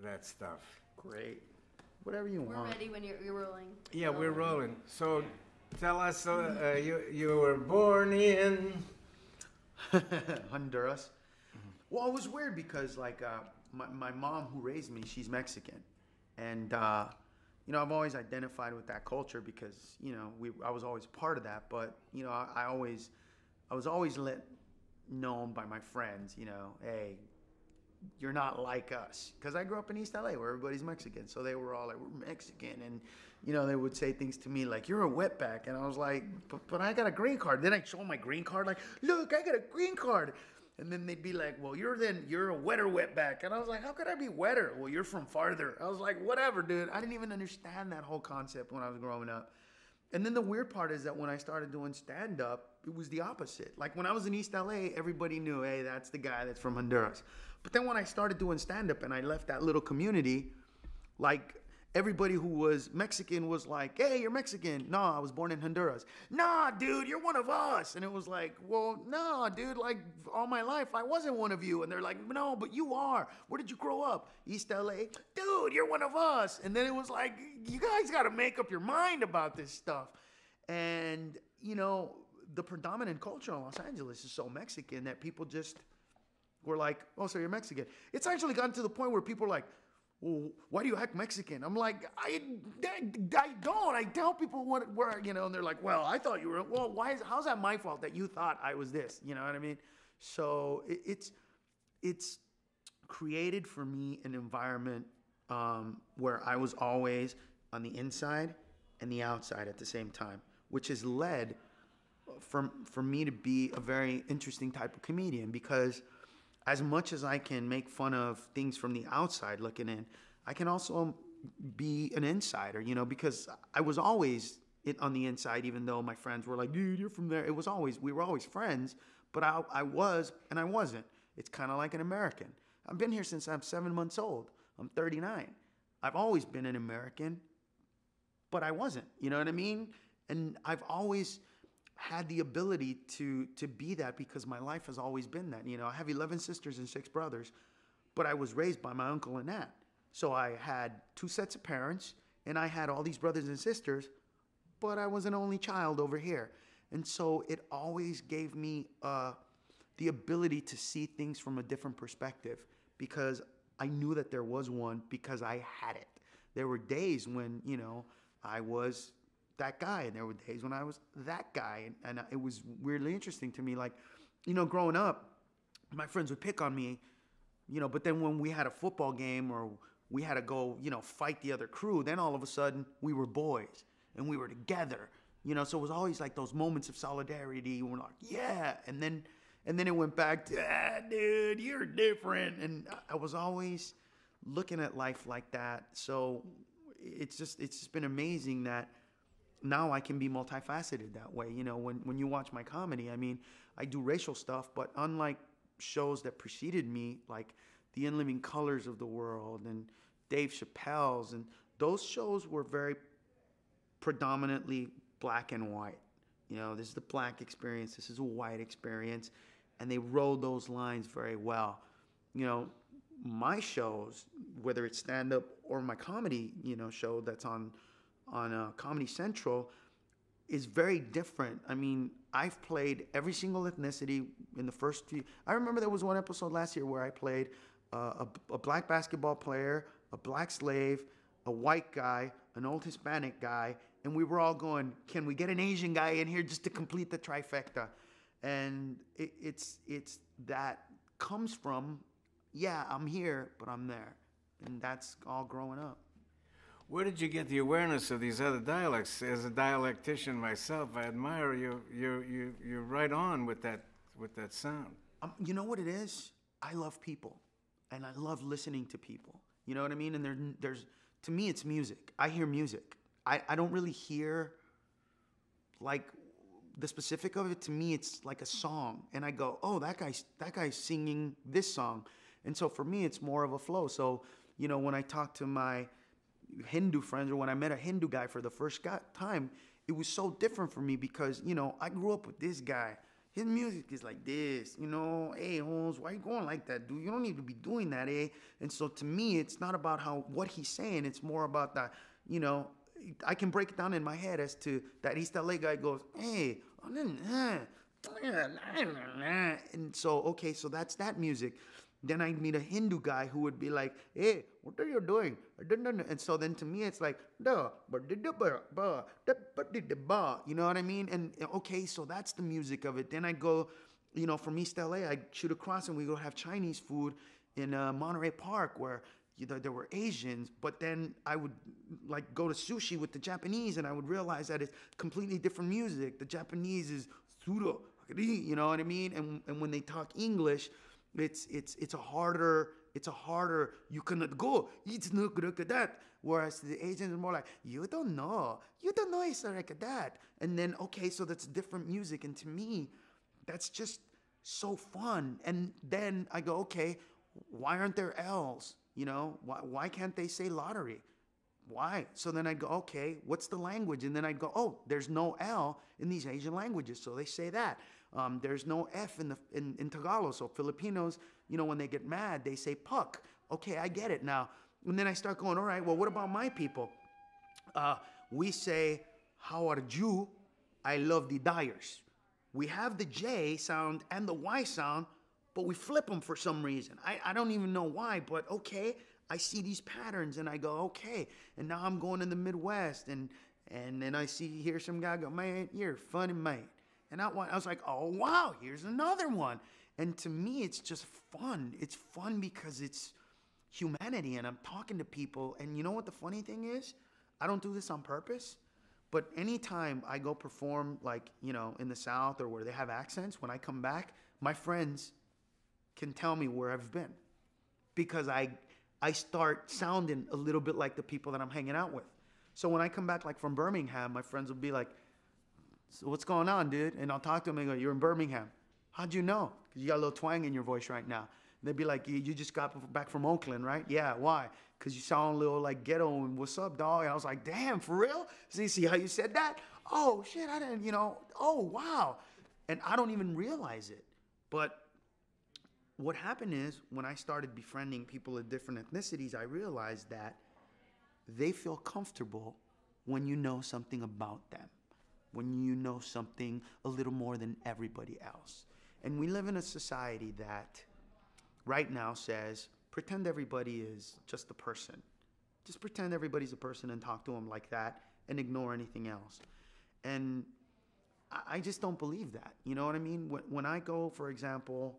that stuff. Great. Whatever you want. We're ready when you're rolling. Yeah, we're rolling. So tell us, you were born in Honduras. Well, it was weird because like my mom who raised me, she's Mexican, and you know, I've always identified with that culture because, you know, I was always part of that. But, you know, I was always known by my friends, you know, hey, you're not like us. Because I grew up in East LA where everybody's Mexican. So they were all like, we're Mexican. And, you know, they would say things to me like, you're a wetback. And I was like, but I got a green card. Then I show them my green card like, look, I got a green card. And then they'd be like, well, you're a wetter wetback. And I was like, how could I be wetter? Well, you're from farther. I was like, whatever, dude. I didn't even understand that whole concept when I was growing up. And then the weird part is that when I started doing stand-up, it was the opposite. Like when I was in East LA, everybody knew, hey, that's the guy that's from Honduras. But then when I started doing stand-up and I left that little community, like everybody who was Mexican was like, hey, you're Mexican. No, I was born in Honduras. Nah, dude, you're one of us. And it was like, well, no, dude, like all my life, I wasn't one of you. And they're like, no, but you are. Where did you grow up? East LA. Dude, you're one of us. And then it was like, you guys got to make up your mind about this stuff. And, you know, the predominant culture in Los Angeles is so Mexican that people just were like, oh, so you're Mexican. It's actually gotten to the point where people are like, well, why do you act Mexican? I'm like, I don't. I tell people where, you know, and they're like, well, I thought you were, well, how's that my fault that you thought I was this? You know what I mean? So it's created for me an environment where I was always on the inside and the outside at the same time, which has led for me to be a very interesting type of comedian because as much as I can make fun of things from the outside looking in, I can also be an insider, you know, because I was always on the inside, even though my friends were like, dude, you're from there. We were always friends, but I was and I wasn't. It's kind of like an American. I've been here since I'm 7 months old. I'm 39. I've always been an American, but I wasn't, you know what I mean? And I've always had the ability to be that because my life has always been that. You know, I have 11 sisters and 6 brothers, but I was raised by my uncle and aunt. So I had 2 sets of parents, and I had all these brothers and sisters, but I was an only child over here. And so it always gave me the ability to see things from a different perspective because I knew that there was one because I had it. There were days when, you know, I was that guy, and there were days when I was that guy, and it was weirdly interesting to me. Like, you know, growing up, my friends would pick on me, you know, but then when we had a football game or we had to go, you know, fight the other crew, then all of a sudden we were boys and we were together, you know. So it was always like those moments of solidarity. We're like, yeah, and then it went back to, dude, you're different, and I was always looking at life like that. So it's just been amazing that now I can be multifaceted that way. You know, when you watch my comedy, I mean, I do racial stuff, but unlike shows that preceded me, like the In Living Colors of the world and Dave Chappelle's, and those shows were very predominantly black and white. You know, this is the black experience, this is a white experience, and they rode those lines very well. You know, my shows, whether it's stand-up or my comedy, you know, show that's on Comedy Central, is very different. I mean, I've played every single ethnicity in the first few. I remember there was one episode last year where I played a black basketball player, a black slave, a white guy, an old Hispanic guy, and we were all going, can we get an Asian guy in here just to complete the trifecta? And it's that comes from, yeah, I'm here, but I'm there. And that's all growing up. Where did you get the awareness of these other dialects? As a dialectician myself, I admire you. You're right on with that sound. You know what it is? I love people, and I love listening to people. You know what I mean? And there's to me, it's music. I hear music. I don't really hear like the specific of it. To me, it's like a song, and I go, oh, that guy's singing this song, and so for me, it's more of a flow. So you know, when I talk to my Hindu friends, or when I met a Hindu guy for the first time, it was so different for me because, you know, I grew up with this guy. his music is like this, you know. Hey, Holmes, why you going like that, dude? You don't need to be doing that, eh? And so to me, it's not about what he's saying. It's more about that, you know. I can break it down in my head as to that East LA guy goes, hey, and so, okay, so that's that music. Then I meet a Hindu guy who would be like, hey, what are you doing? And so then to me, it's like, you know what I mean? And okay, so that's the music of it. Then I go, you know, from East LA, I shoot across and we go have Chinese food in Monterey Park where there were Asians, but then I would like go to sushi with the Japanese and I would realize that it's completely different music. The Japanese is pseudo, you know what I mean? And when they talk English, it's a harder, you cannot go, it's not like that. Whereas the Asians are more like, you don't know it's like that. And then, okay, so that's different music. And to me, that's just so fun. And then I go, okay, why aren't there L's? You know, why can't they say lottery? Why? So then I go, okay, what's the language? And then I go, oh, there's no L in these Asian languages, so they say that. There's no F in Tagalog, so Filipinos, you know, when they get mad, they say puck. Okay, I get it now. And then I start going, all right, well, what about my people? We say, how are you? I love the Dyers. We have the J sound and the Y sound, but we flip them for some reason. I don't even know why, but okay, I see these patterns and I go, okay. And now I'm going in the Midwest and then I hear some guy go, man, you're funny, mate. And I was like, oh, wow, here's another one. And to me, it's just fun. It's fun because it's humanity and I'm talking to people. And you know what the funny thing is? I don't do this on purpose. But anytime I go perform, like, you know, in the South or where they have accents, when I come back, my friends can tell me where I've been because I start sounding a little bit like the people that I'm hanging out with. So when I come back like from Birmingham, my friends will be like, so what's going on, dude? And I'll talk to them and go, you're in Birmingham. How'd you know? Because you got a little twang in your voice right now. And they'd be like, you just got back from Oakland, right? Yeah, why? Because you sound a little like ghetto and what's up, dog? And I was like, damn, for real? See how you said that? Oh, shit, I didn't, you know, oh, wow. And I don't even realize it. But what happened is when I started befriending people of different ethnicities, I realized that they feel comfortable when you know something about them, when you know something a little more than everybody else. And we live in a society that right now says, pretend everybody is just a person. Just pretend everybody's a person and talk to them like that and ignore anything else. And I just don't believe that. You know what I mean? When I go, for example,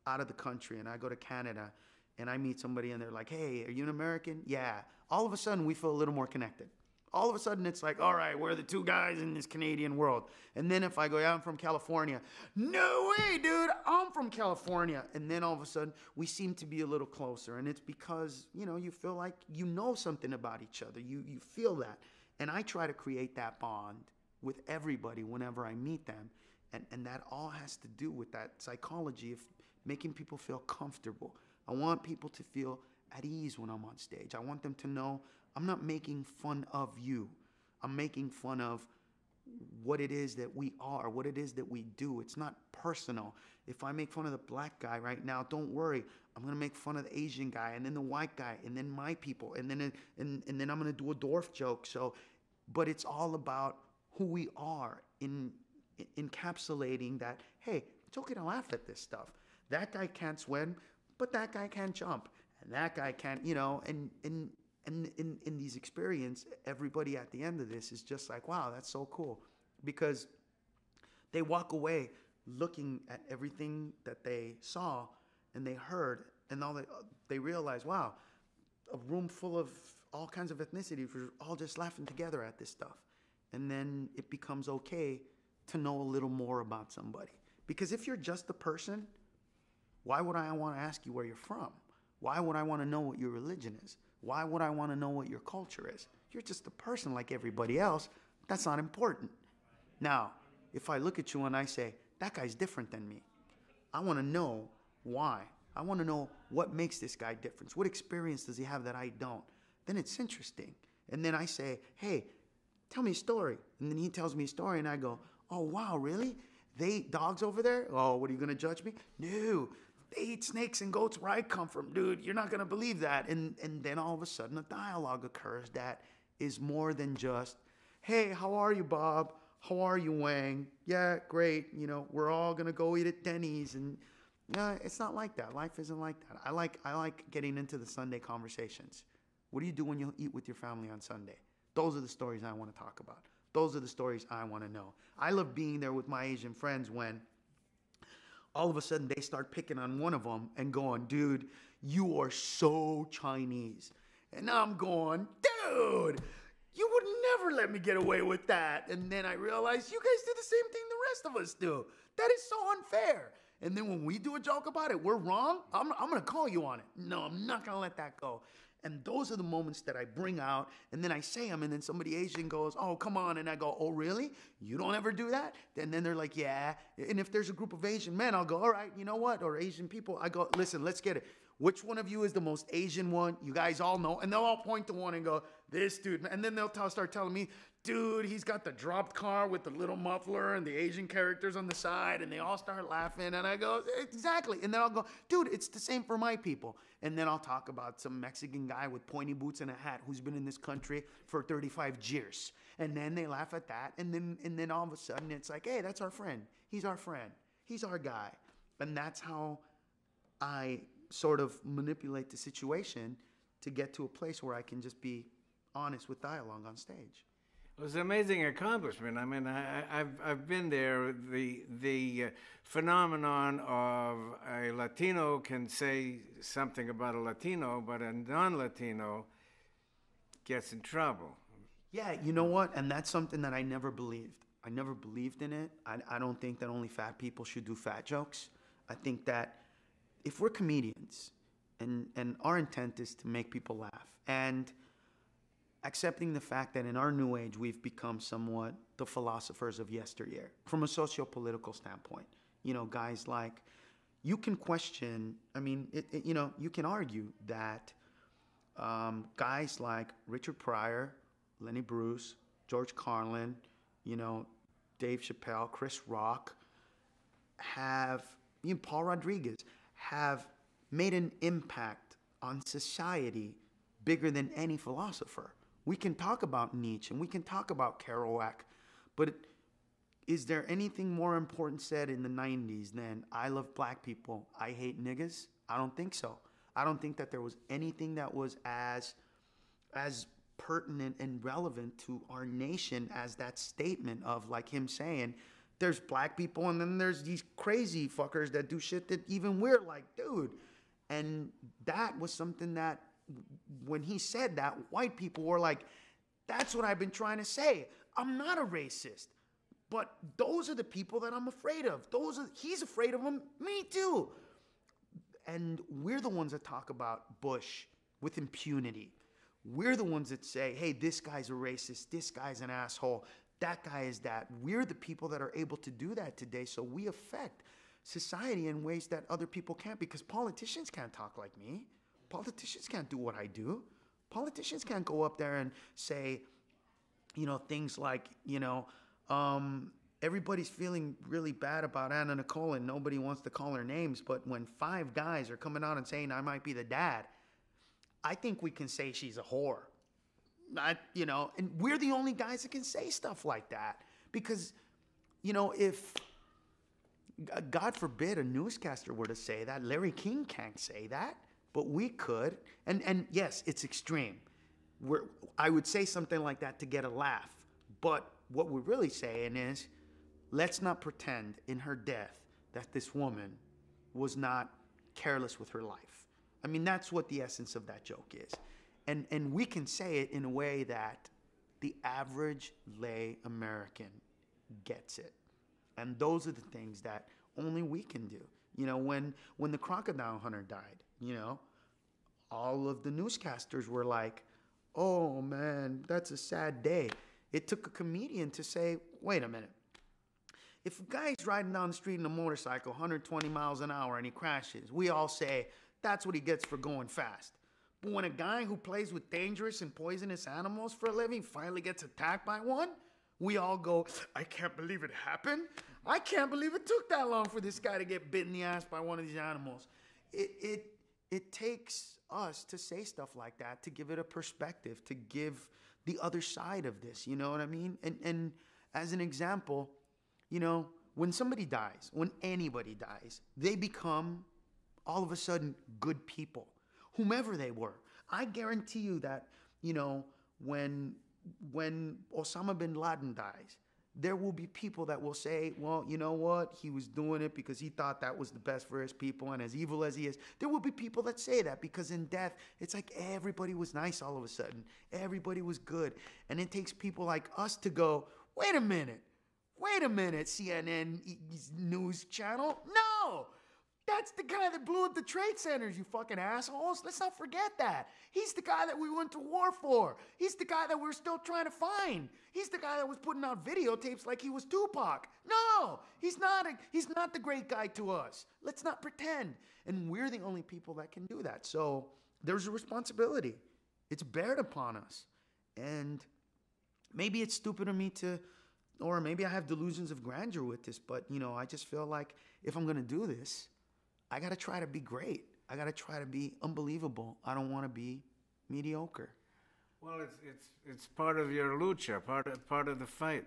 out of the country and I go to Canada and I meet somebody and they're like, hey, are you an American? Yeah. All of a sudden we feel a little more connected. All of a sudden it's like, all right, we're the two guys in this Canadian world. And then if I go, yeah, I'm from California. No way, dude, I'm from California. And then all of a sudden we seem to be a little closer. And it's because, you know, you feel like you know something about each other. You feel that. And I try to create that bond with everybody whenever I meet them. And that all has to do with that psychology of making people feel comfortable. I want people to feel at ease when I'm on stage. I want them to know I'm not making fun of you. I'm making fun of what it is that we are, what it is that we do. It's not personal. If I make fun of the black guy right now, don't worry. I'm going to make fun of the Asian guy and then the white guy and then my people and then I'm going to do a dwarf joke. But it's all about who we are in encapsulating that, hey, it's okay to laugh at this stuff. That guy can't swim, but that guy can jump. And that guy can't, you know, and in these experiences, everybody at the end of this is just like, wow, that's so cool. Because they walk away looking at everything that they saw and they heard, and all they realize, wow, a room full of all kinds of ethnicities, we're all just laughing together at this stuff. And then it becomes okay to know a little more about somebody. Because if you're just a person, why would I want to ask you where you're from? Why would I want to know what your religion is? Why would I want to know what your culture is? You're just a person like everybody else. That's not important. Now, if I look at you and I say, that guy's different than me, I want to know why. I want to know what makes this guy different. What experience does he have that I don't? Then it's interesting. And then I say, hey, tell me a story. And then he tells me a story and I go, oh, wow, really? they eat dogs over there? Oh, what, are you going to judge me? No. They eat snakes and goats where I come from, dude. You're not going to believe that. And then all of a sudden a dialogue occurs that is more than just, hey, how are you, Bob? How are you, Wang? Yeah, great. You know, we're all going to go eat at Denny's. And it's not like that. Life isn't like that. I like getting into the Sunday conversations. What do you do when you eat with your family on Sunday? Those are the stories I want to talk about. Those are the stories I want to know. I love being there with my Asian friends when all of a sudden they start picking on one of them and going, dude, you are so Chinese. And I'm going, dude, you would never let me get away with that. And then I realized you guys do the same thing the rest of us do. That is so unfair. And then when we do a joke about it, we're wrong. I'm going to call you on it. No, I'm not going to let that go. And those are the moments that I bring out, and then I say them, and then somebody Asian goes, oh, come on. And I go, oh, really? You don't ever do that? And then they're like, yeah. And if there's a group of Asian men, I'll go, all right, you know what? Or Asian people, I go, listen, let's get it. Which one of you is the most Asian one? You guys all know. And they'll all point to one and go, this dude. And then they'll start telling me, dude, he's got the dropped car with the little muffler and the Asian characters on the side. And they all start laughing. And I go, exactly. And then I'll go, dude, it's the same for my people. And then I'll talk about some Mexican guy with pointy boots and a hat who's been in this country for 35 years. And then they laugh at that. And then all of a sudden it's like, hey, that's our friend. He's our friend. He's our guy. And that's how I sort of manipulate the situation to get to a place where I can just be honest with dialogue on stage. It was an amazing accomplishment. I mean, I've been there. The phenomenon of a Latino can say something about a Latino, but a non-Latino gets in trouble. Yeah, you know what? And that's something that I never believed. I never believed in it. I don't think that only fat people should do fat jokes. I think that if we're comedians and our intent is to make people laugh, and accepting the fact that in our new age we've become somewhat the philosophers of yesteryear from a socio-political standpoint. You know, guys like, you can question, I mean, you can argue that guys like Richard Pryor, Lenny Bruce, George Carlin, you know, Dave Chappelle, Chris Rock, Paul Rodriguez, have made an impact on society bigger than any philosopher. We can talk about Nietzsche and we can talk about Kerouac, but is there anything more important said in the 90s than I love black people, I hate niggas? I don't think so. I don't think that there was anything that was as pertinent and relevant to our nation as that statement of like him saying, there's black people and then there's these crazy fuckers that do shit that even we're like, dude. And that was something that when he said that, white people were like, that's what I've been trying to say. I'm not a racist. But those are the people that I'm afraid of. He's afraid of them, me too. And we're the ones that talk about Bush with impunity. We're the ones that say, hey, this guy's a racist, this guy's an asshole, that guy is that. We're the people that are able to do that today, so we affect society in ways that other people can't, because politicians can't talk like me. Politicians can't do what I do. Politicians can't go up there and say, you know, things like, you know, everybody's feeling really bad about Anna Nicole and nobody wants to call her names, but when 5 guys are coming out and saying I might be the dad, I think we can say she's a whore. You know, and we're the only guys that can say stuff like that. Because, you know, if, God forbid, a newscaster were to say that, Larry King can't say that, but we could. And yes, it's extreme. I would say something like that to get a laugh. But what we're really saying is, let's not pretend in her death that this woman was not careless with her life. I mean, that's what the essence of that joke is. And we can say it in a way that the average lay American gets it. And those are the things that only we can do. You know, when the crocodile hunter died, you know, all of the newscasters were like, oh man, that's a sad day. It took a comedian to say, wait a minute. If a guy's riding down the street in a motorcycle 120 miles an hour and he crashes, we all say, that's what he gets for going fast. But when a guy who plays with dangerous and poisonous animals for a living finally gets attacked by one, We all go, I can't believe it happened. I can't believe it took that long for this guy to get bit in the ass by one of these animals. It takes us to say stuff like that, to give it a perspective, to give the other side of this, you know what I mean? And as an example, you know, when somebody dies, when anybody dies, they become all of a sudden good people, whomever they were. I guarantee you that, you know, when Osama bin Laden dies, there will be people that will say, well, you know what? He was doing it because he thought that was the best for his people. And as evil as he is, there will be people that say that because in death, it's like everybody was nice all of a sudden. Everybody was good. And it takes people like us to go, wait a minute, CNN news channel. No, that's the guy that blew up the trade centers, you fucking assholes. Let's not forget that. He's the guy that we went to war for. He's the guy that we're still trying to find. He's the guy that was putting out videotapes like he was Tupac. No, he's not the great guy to us. Let's not pretend. And we're the only people that can do that. So there's a responsibility. It's bared upon us. And maybe it's stupid of me to, or maybe I have delusions of grandeur with this, but, you know, I just feel like if I'm going to do this, I got to try to be great. I got to try to be unbelievable. I don't want to be mediocre. Well, it's part of your lucha, part of the fight.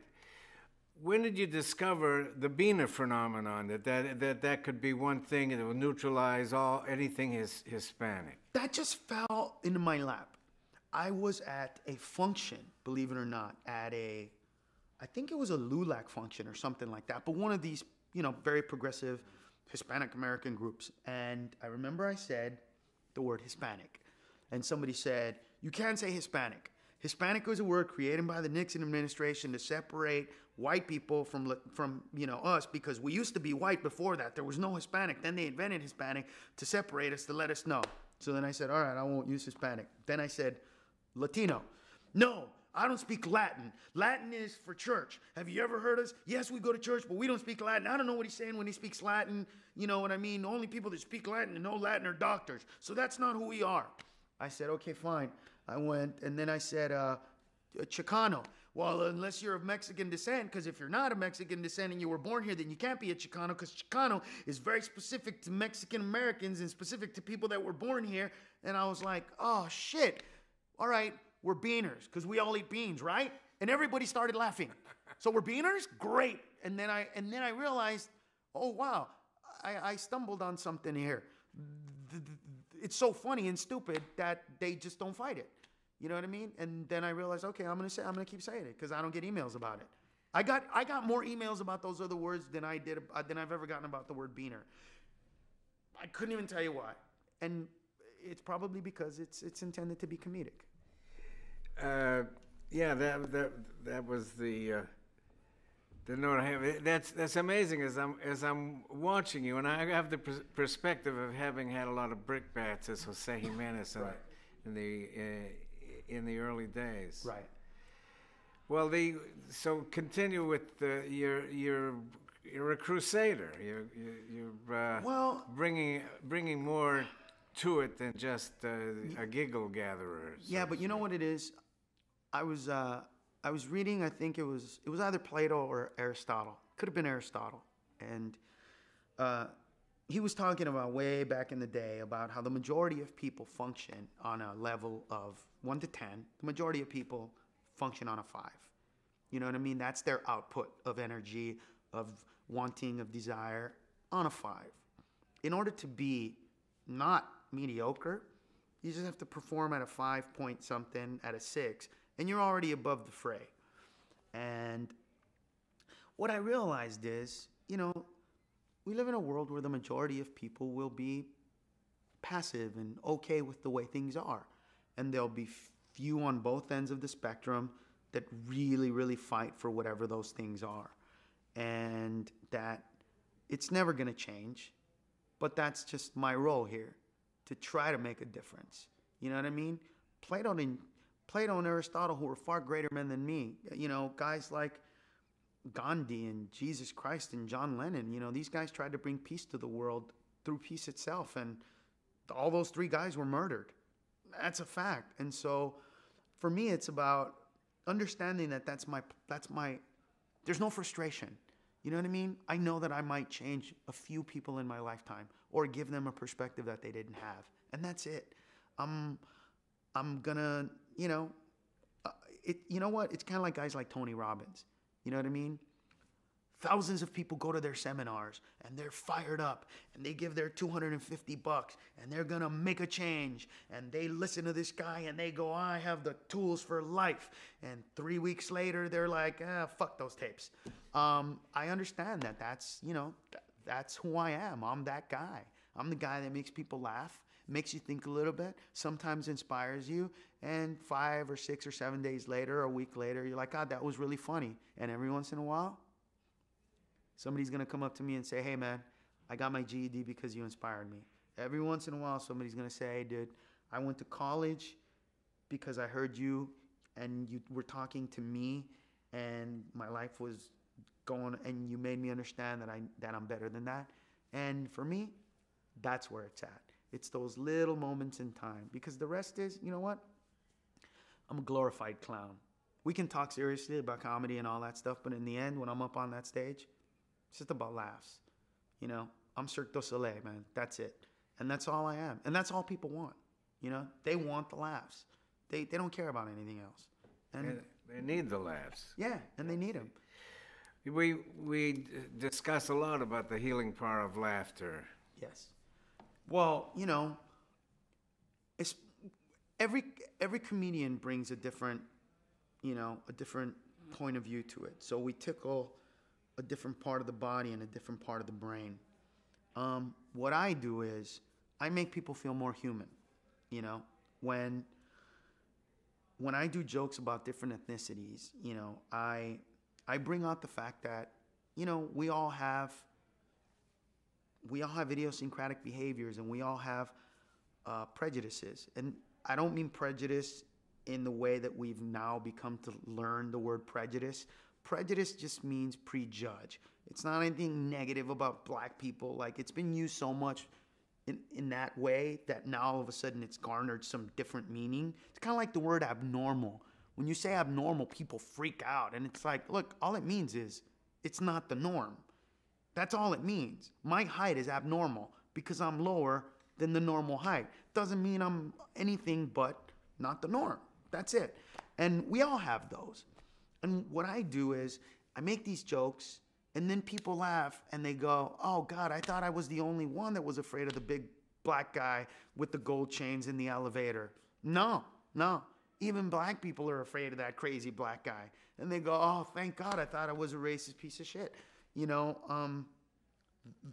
When did you discover the Bina phenomenon, that could be one thing and it would neutralize anything Hispanic? That just fell into my lap. I was at a function, believe it or not, I think it was a LULAC function or something like that, but one of these, you know, very progressive Hispanic American groups. And I remember I said the word Hispanic. And somebody said, you can't say Hispanic. Hispanic was a word created by the Nixon administration to separate white people from you know, us, because we used to be white before that. There was no Hispanic. Then they invented Hispanic to separate us, to let us know. So then I said, all right, I won't use Hispanic. Then I said Latino. No, I don't speak Latin. Latin is for church. Have you ever heard us? Yes, we go to church, but we don't speak Latin. I don't know what he's saying when he speaks Latin. You know what I mean? The only people that speak Latin and know Latin are doctors. So that's not who we are. I said, okay, fine. I went, and then I said, Chicano. Well, unless you're of Mexican descent, because if you're not of Mexican descent and you were born here, then you can't be a Chicano, because Chicano is very specific to Mexican Americans and specific to people that were born here. And I was like, oh, shit. All right. We're beaners because we all eat beans, right? And everybody started laughing. So we're beaners? Great. And then I realized, oh, wow, I stumbled on something here. It's so funny and stupid that they just don't fight it. You know what I mean? And then I realized, okay, I'm gonna keep saying it because I don't get emails about it. I got more emails about those other words than I've ever gotten about the word beaner. I couldn't even tell you why. And it's probably because it's intended to be comedic. Yeah, that was the note I have. That's amazing as I'm watching you, and I have the perspective of having had a lot of brickbats as Jose Jimenez in the early days. Right. Well, so continue with you're a crusader. You're bringing more to it than just a giggle gatherer. Yeah, but you know what it is? I was reading, I think it was either Plato or Aristotle. Could have been Aristotle. And he was talking about way back in the day about how the majority of people function on a level of 1 to 10. The majority of people function on a 5. You know what I mean? That's their output of energy, of wanting, of desire, on a 5. In order to be not mediocre, you just have to perform at a 5 point something, at a 6, and you're already above the fray. And what I realized is, you know, we live in a world where the majority of people will be passive and okay with the way things are. And there'll be few on both ends of the spectrum that really, really fight for whatever those things are. And that it's never going to change. But that's just my role here, to try to make a difference. You know what I mean? Plato and Aristotle, who were far greater men than me, you know, guys like Gandhi and Jesus Christ and John Lennon, you know, these guys tried to bring peace to the world through peace itself. And all those 3 guys were murdered. That's a fact. And so for me, it's about understanding that that's my, there's no frustration. You know what I mean? I know that I might change a few people in my lifetime or give them a perspective that they didn't have. And that's it. I'm gonna, you know what? It's kind of like guys like Tony Robbins. You know what I mean? Thousands of people go to their seminars and they're fired up and they give their $250 and they're going to make a change. And they listen to this guy and they go, I have the tools for life. And 3 weeks later, they're like, fuck those tapes. I understand that that's who I am. I'm that guy. I'm the guy that makes people laugh, makes you think a little bit, sometimes inspires you. And 5 or 6 or 7 days later, a week later, you're like, God, that was really funny. And every once in a while, somebody's going to come up to me and say, hey, man, I got my GED because you inspired me. Every once in a while, somebody's going to say, hey, dude, I went to college because I heard you and you were talking to me and my life was going and you made me understand that I'm better than that. And for me, that's where it's at. It's those little moments in time because the rest is, you know what? I'm a glorified clown. We can talk seriously about comedy and all that stuff, but in the end, when I'm up on that stage, it's just about laughs. I'm Cirque du Soleil, man. That's it. And that's all I am. And that's all people want. They want the laughs. They don't care about anything else. And they need the laughs. Yeah, and they need them. We discuss a lot about the healing power of laughter. Yes. Well, it's every comedian brings a different point of view to it. So we tickle a different part of the body and a different part of the brain. What I do is I make people feel more human. When I do jokes about different ethnicities, I bring out the fact that, we all have idiosyncratic behaviors and we all have prejudices. And I don't mean prejudice in the way that we've now become to learn the word prejudice. Prejudice just means prejudge. It's not anything negative about black people. Like, it's been used so much in that way that now all of a sudden it's garnered some different meaning. It's kind of like the word abnormal. When you say abnormal, people freak out. And it's like, look, all it means is it's not the norm. That's all it means. My height is abnormal because I'm lower than the normal height. Doesn't mean I'm anything but not the norm. That's it. And we all have those. And what I do is I make these jokes and then people laugh and they go, oh God, I thought I was the only one that was afraid of the big black guy with the gold chains in the elevator. No. Even black people are afraid of that crazy black guy. And they go, oh, thank God, I thought I was a racist piece of shit.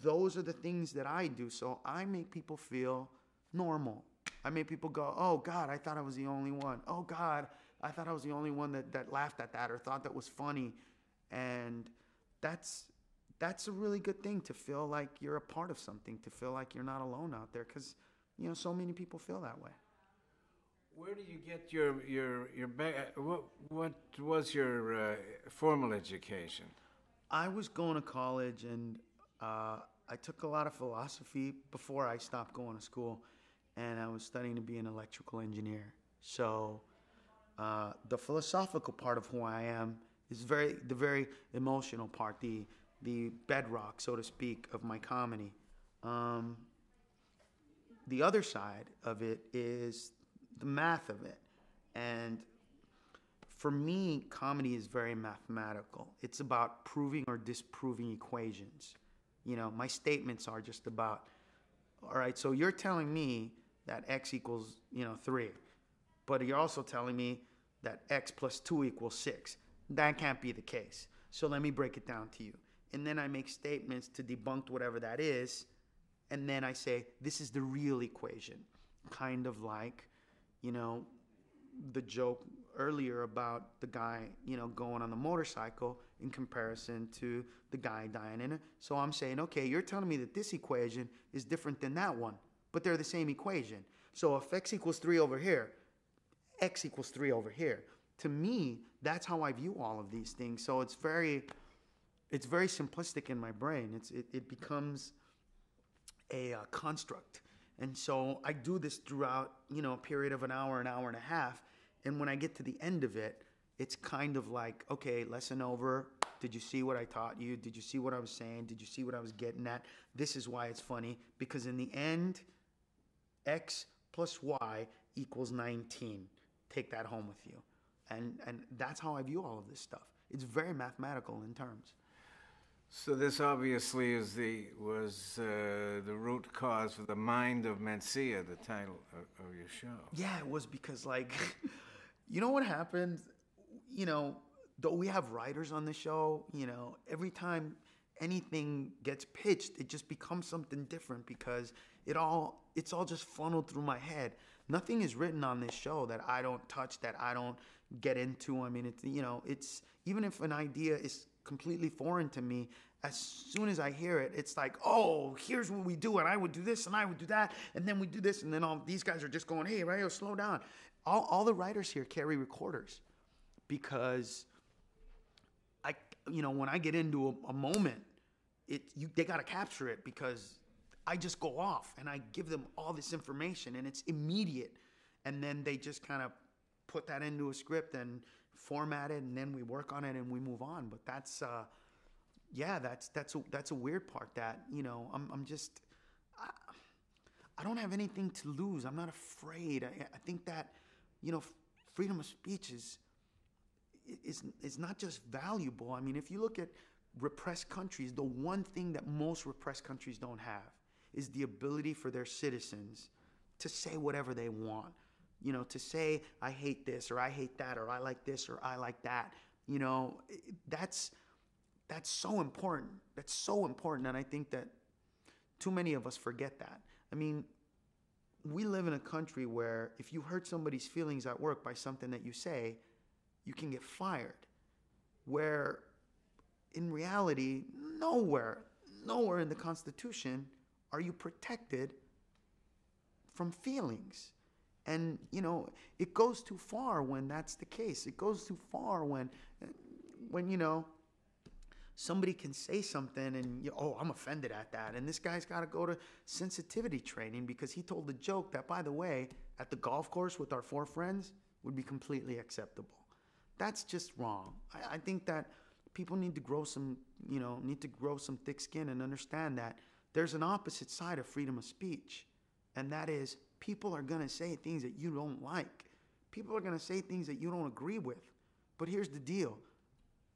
Those are the things that I do. So I make people feel normal. I make people go, oh God, I thought I was the only one. Oh God, I thought I was the only one that laughed at that or thought that was funny. And that's a really good thing, to feel like you're a part of something, to feel like you're not alone out there, because so many people feel that way. Where do you get your what was your formal education? I was going to college and I took a lot of philosophy before I stopped going to school, and I was studying to be an electrical engineer. So the philosophical part of who I am is the very emotional part, the bedrock, so to speak, of my comedy. The other side of it is the math of it. And for me, comedy is very mathematical. It's about proving or disproving equations. My statements are just about, all right, so you're telling me that x equals, 3. But you're also telling me that x plus 2 equals 6. That can't be the case. So let me break it down to you. And then I make statements to debunk whatever that is. And then I say, this is the real equation. Kind of like, the joke earlier about the guy, going on the motorcycle in comparison to the guy dying in it. So I'm saying, okay, you're telling me that this equation is different than that one, but they're the same equation. So if x equals 3 over here, x equals 3 over here. To me, that's how I view all of these things. So it's very simplistic in my brain. It becomes a construct. And so I do this throughout, a period of an hour and a half. And when I get to the end of it, it's kind of like, okay, lesson over. Did you see what I taught you? Did you see what I was saying? Did you see what I was getting at? This is why it's funny, because in the end, X plus Y equals 19. Take that home with you. And that's how I view all of this stuff. It's very mathematical in terms. So this obviously was the root cause for The Mind of Mencia, the title of your show. Yeah, it was because, like, you know what happened? You know, though we have writers on the show, you know, every time anything gets pitched, it just becomes something different because it's all just funneled through my head. Nothing is written on this show that I don't touch, that I don't get into. I mean, it's even if an idea is completely foreign to me, as soon as I hear it, it's like, oh, here's what we do, and I would do this, and I would do that, and then we do this, and then all these guys are just going, hey, Rayo, slow down. All the writers here carry recorders because when I get into a moment, they got to capture it because I just go off and I give them all this information and it's immediate, and then they just kind of put that into a script and format it, and then we work on it and we move on. But that's a weird part that, I don't have anything to lose. I'm not afraid. I think that, freedom of speech is not just valuable. I mean, if you look at repressed countries, the one thing that most repressed countries don't have is the ability for their citizens to say whatever they want. To say, I hate this, or I hate that, or I like this, or I like that. That's so important. That's so important. And I think that too many of us forget that. I mean, we live in a country where if you hurt somebody's feelings at work by something that you say, you can get fired. Where in reality, nowhere in the Constitution are you protected from feelings. And, it goes too far when that's the case. It goes too far when somebody can say something and, I'm offended at that. And this guy's got to go to sensitivity training because he told a joke that, by the way, at the golf course with our 4 friends would be completely acceptable. That's just wrong. I think that people need to grow some thick skin and understand that there's an opposite side of freedom of speech. And that is, people are going to say things that you don't like. People are going to say things that you don't agree with. But here's the deal.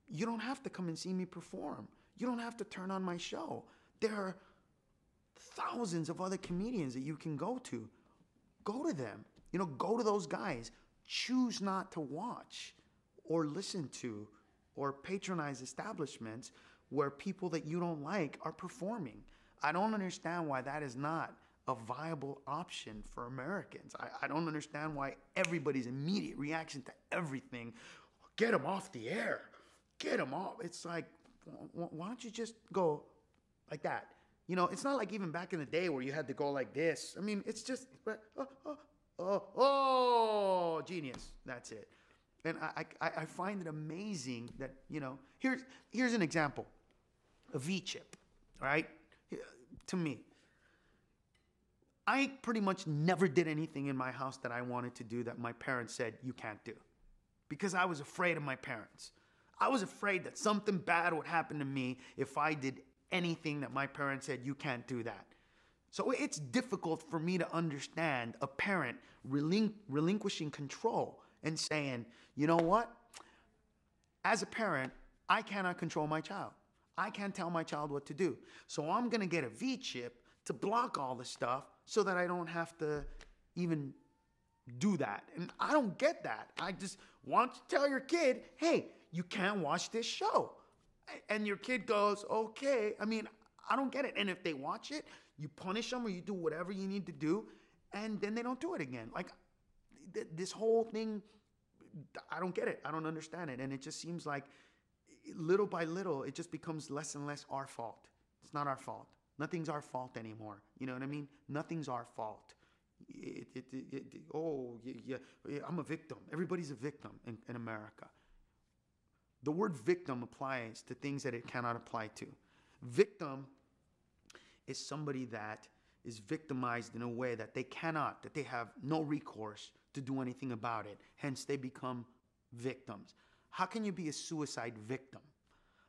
You don't have to come and see me perform. You don't have to turn on my show. There are thousands of other comedians that you can go to. Go to them. Go to those guys. Choose not to watch or listen to or patronize establishments where people that you don't like are performing. I don't understand why that is not a viable option for Americans. I don't understand why everybody's immediate reaction to everything, get them off the air. Get them off. It's like, why don't you just go like that? It's not like even back in the day where you had to go like this. I mean, it's just, genius. That's it. And I find it amazing that, here's an example. A V-chip, right? To me, I pretty much never did anything in my house that I wanted to do that my parents said you can't do because I was afraid of my parents. I was afraid that something bad would happen to me if I did anything that my parents said, you can't do that. So it's difficult for me to understand a parent relinquishing control and saying, you know what? As a parent, I cannot control my child. I can't tell my child what to do. So I'm going to get a V-chip to block all the stuff so that I don't have to even do that. And I don't get that. I just want to tell your kid, hey, you can't watch this show. And your kid goes, okay. I mean, I don't get it. And if they watch it, you punish them or you do whatever you need to do, and then they don't do it again. Like, this whole thing, I don't get it. I don't understand it. And it just seems like little by little, it just becomes less and less our fault. It's not our fault. Nothing's our fault anymore. You know what I mean? Nothing's our fault. I'm a victim. Everybody's a victim in America. The word victim applies to things that it cannot apply to. Victim is somebody that is victimized in a way that they have no recourse to do anything about it. Hence, they become victims. How can you be a suicide victim?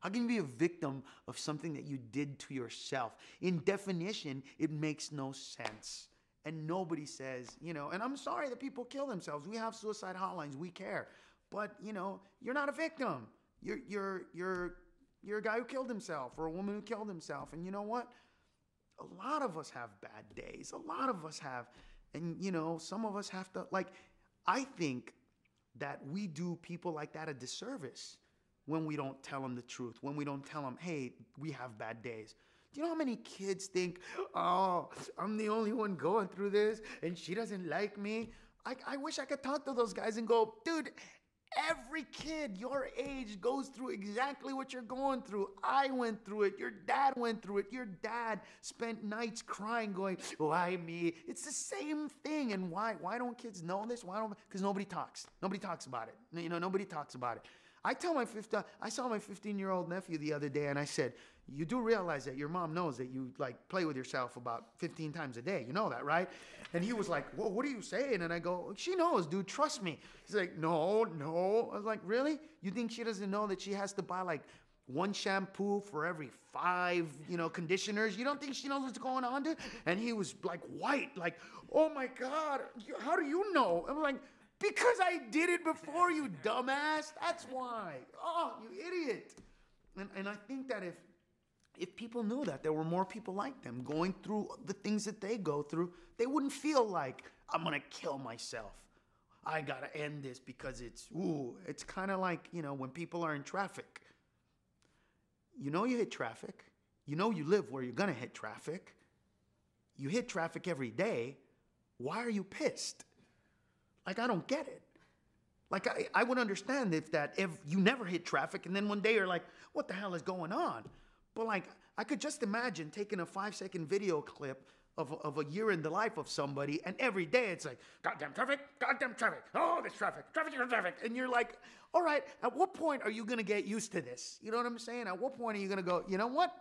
How can you be a victim of something that you did to yourself? In definition, it makes no sense. And nobody says, you know, and I'm sorry that people kill themselves. We have suicide hotlines. We care. But, you know, you're not a victim. You're a guy who killed himself or a woman who killed himself. And you know what? A lot of us have bad days. A lot of us have. And, you know, some of us have to, like, I think that we do people like that a disservice when we don't tell them the truth, when we don't tell them, hey, we have bad days. Do you know how many kids think, oh, I'm the only one going through this and she doesn't like me? I wish I could talk to those guys and go, dude, every kid your age goes through exactly what you're going through. I went through it. Your dad went through it. Your dad spent nights crying going, why me? It's the same thing. And why don't kids know this? Because nobody talks. Nobody talks about it. You know, nobody talks about it. I saw my 15-year-old nephew the other day and I said, you do realize that your mom knows that you like play with yourself about 15 times a day. You know that, right? And he was like, well, what are you saying? And I go, she knows, dude, trust me. He's like, no. I was like, really? You think she doesn't know that she has to buy like one shampoo for every 5, you know, conditioners? You don't think she knows what's going on, dude? And he was like white, like, oh my God, how do you know? I'm like, because I did it before you, dumbass. That's why. Oh, you idiot. And I think that if people knew that there were more people like them going through the things that they go through, they wouldn't feel like, I'm going to kill myself. I got to end this because it's kind of like, you know, when people are in traffic. You know you hit traffic. You know you live where you're going to hit traffic. You hit traffic every day. Why are you pissed? Like, I don't get it. Like, I would understand if you never hit traffic and then one day you're like, what the hell is going on? But, like, I could just imagine taking a 5-second video clip of a year in the life of somebody, and every day it's like, goddamn traffic, oh, there's traffic. And you're like, all right, at what point are you going to get used to this? You know what I'm saying? At what point are you going to go, you know what?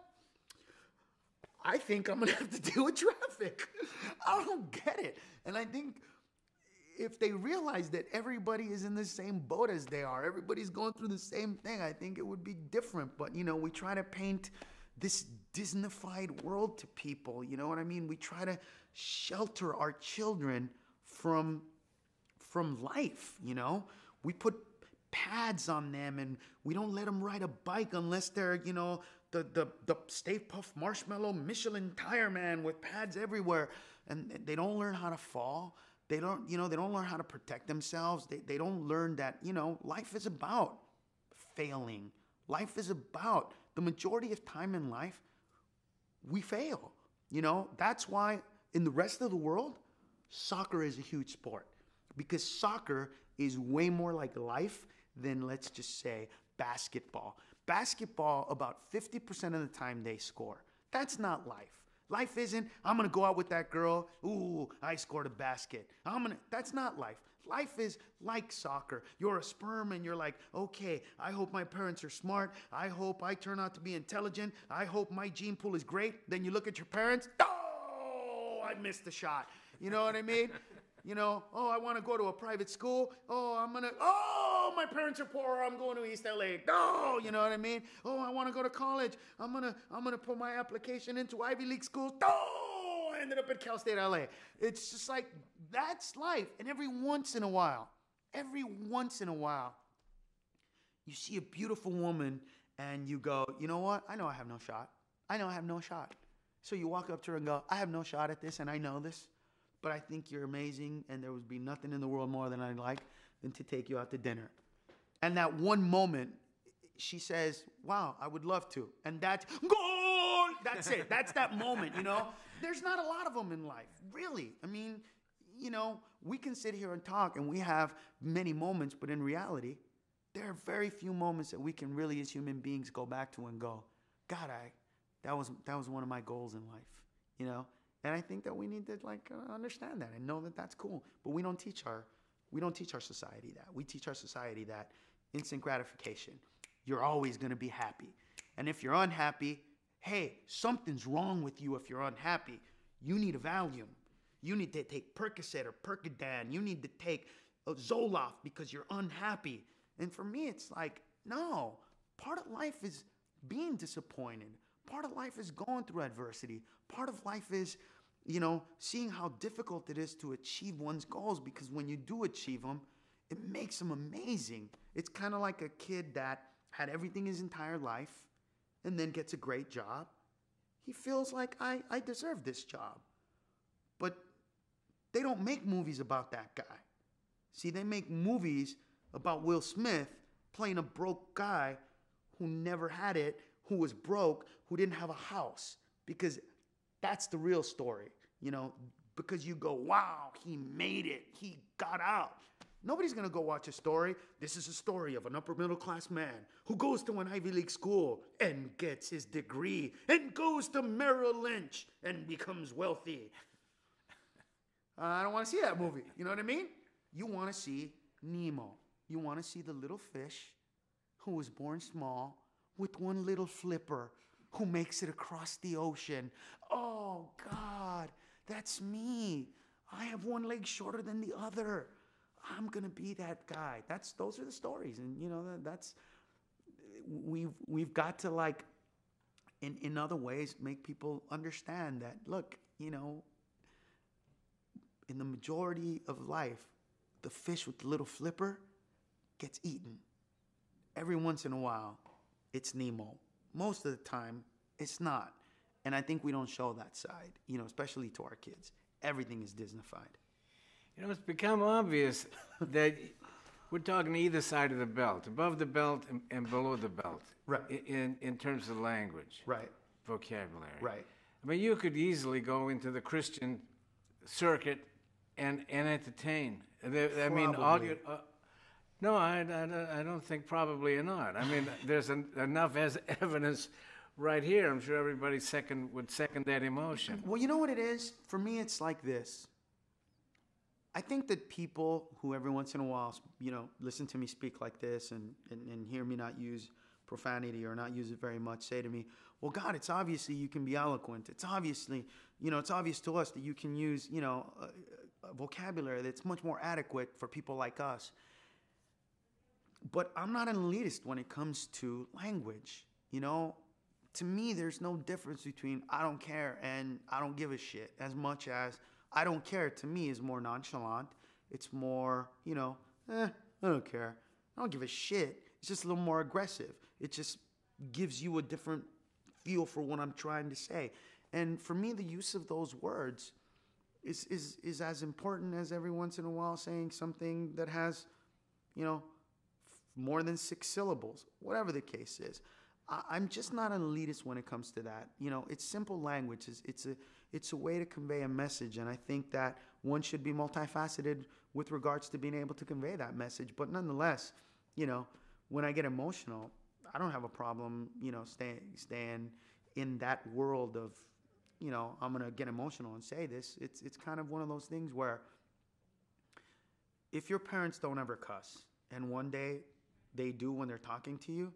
I think I'm going to have to deal with traffic. I don't get it. And I think if they realize that everybody is in the same boat as they are, everybody's going through the same thing, I think it would be different. But, you know, we try to paint this Disneyfied world to people. You know what I mean? We try to shelter our children from life, you know? We put pads on them and we don't let them ride a bike unless they're, you know, the Stay Puft Marshmallow Michelin tire man with pads everywhere. And they don't learn how to fall. They don't learn how to protect themselves. They don't learn that, you know, life is about failing. Life is about, the majority of time in life, we fail. You know, that's why in the rest of the world, soccer is a huge sport. Because soccer is way more like life than, let's just say, basketball. Basketball, about 50% of the time they score. That's not life. Life isn't, I'm going to go out with that girl. Ooh, I scored a basket. That's not life. Life is like soccer. You're a sperm and you're like, okay, I hope my parents are smart. I hope I turn out to be intelligent. I hope my gene pool is great. Then you look at your parents. Oh, I missed the shot. You know what I mean? You know, oh, I want to go to a private school. Oh, my parents are poor. I'm going to East LA. Oh, you know what I mean? Oh, I want to go to college. I'm gonna put my application into Ivy League schools. Oh, I ended up at Cal State LA. It's just like, that's life. And every once in a while, you see a beautiful woman and you go, you know what? I know I have no shot. So you walk up to her and go, I have no shot at this and I know this. But I think you're amazing, and there would be nothing in the world more than I'd like than to take you out to dinner. And that one moment, she says, wow, I would love to. And that's, goal! That's it. That's that moment, you know? There's not a lot of them in life, really. I mean, you know, we can sit here and talk, and we have many moments, but in reality, there are very few moments that we can really, as human beings, go back to and go, God, that was one of my goals in life, you know? And I think that we need to understand that and know that that's cool. But we don't teach our society that. We teach our society that instant gratification. You're always going to be happy. And if you're unhappy, hey, something's wrong with you if you're unhappy. You need a Valium. You need to take Percocet or Percodan. You need to take Zoloft because you're unhappy. And for me, it's like, no, part of life is being disappointed. Part of life is going through adversity. Part of life is, seeing how difficult it is to achieve one's goals, because when you do achieve them, it makes them amazing. It's kind of like a kid that had everything his entire life and then gets a great job. He feels like, I deserve this job. But they don't make movies about that guy. See, they make movies about Will Smith playing a broke guy who never had it, who was broke, who didn't have a house. Because that's the real story, because you go, wow, he made it. He got out. Nobody's going to go watch a story. This is a story of an upper middle class man who goes to an Ivy League school and gets his degree and goes to Merrill Lynch and becomes wealthy. I don't want to see that movie. You know what I mean? You want to see Nemo. You want to see the little fish who was born small with one little flipper who makes it across the ocean. Oh, God, that's me. I have one leg shorter than the other. I'm going to be that guy. Those are the stories. And, we've got to, in other ways, make people understand that, look, in the majority of life, the fish with the little flipper gets eaten. Every once in a while, it's Nemo. Most of the time, it's not. And I think we don't show that side, especially to our kids. Everything is Disneyfied. It's become obvious that we're talking either side of the belt, above the belt and below the belt. Right. In terms of language. Right. Vocabulary. Right. I mean, you could easily go into the Christian circuit and entertain. Probably. No, I don't think probably not. I mean, there's enough evidence right here. I'm sure everybody would second that emotion. Well, you know what it is? For me, it's like this. I think that people who every once in a while, listen to me speak like this and hear me not use profanity or not use it very much, say to me, well, God, it's obviously you can be eloquent. It's obviously, it's obvious to us that you can use, a vocabulary that's much more adequate for people like us. But I'm not an elitist when it comes to language. To me, there's no difference between I don't care and I don't give a shit, as much as I don't care to me is more nonchalant. It's more, I don't care. I don't give a shit. It's just a little more aggressive. It just gives you a different feel for what I'm trying to say. And for me, the use of those words is as important as every once in a while saying something that has, more than 6 syllables, whatever the case is. I'm just not an elitist when it comes to that. It's simple language. It's a way to convey a message, and I think that one should be multifaceted with regards to being able to convey that message. But nonetheless, when I get emotional, I don't have a problem, staying in that world of, I'm going to get emotional and say this. It's kind of one of those things where if your parents don't ever cuss, and one day they do when they're talking to you,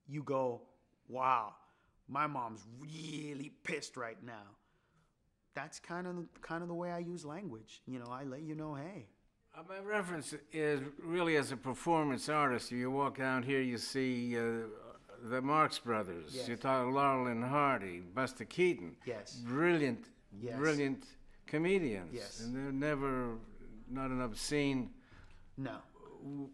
you go, wow, my mom's really pissed right now. That's kind of the way I use language. I let you know, hey. My reference is really as a performance artist. You walk down here, you see the Marx Brothers. Yes. You talk Laurel and Hardy, Buster Keaton. Yes. Brilliant comedians. Yes. And they're never not an obscene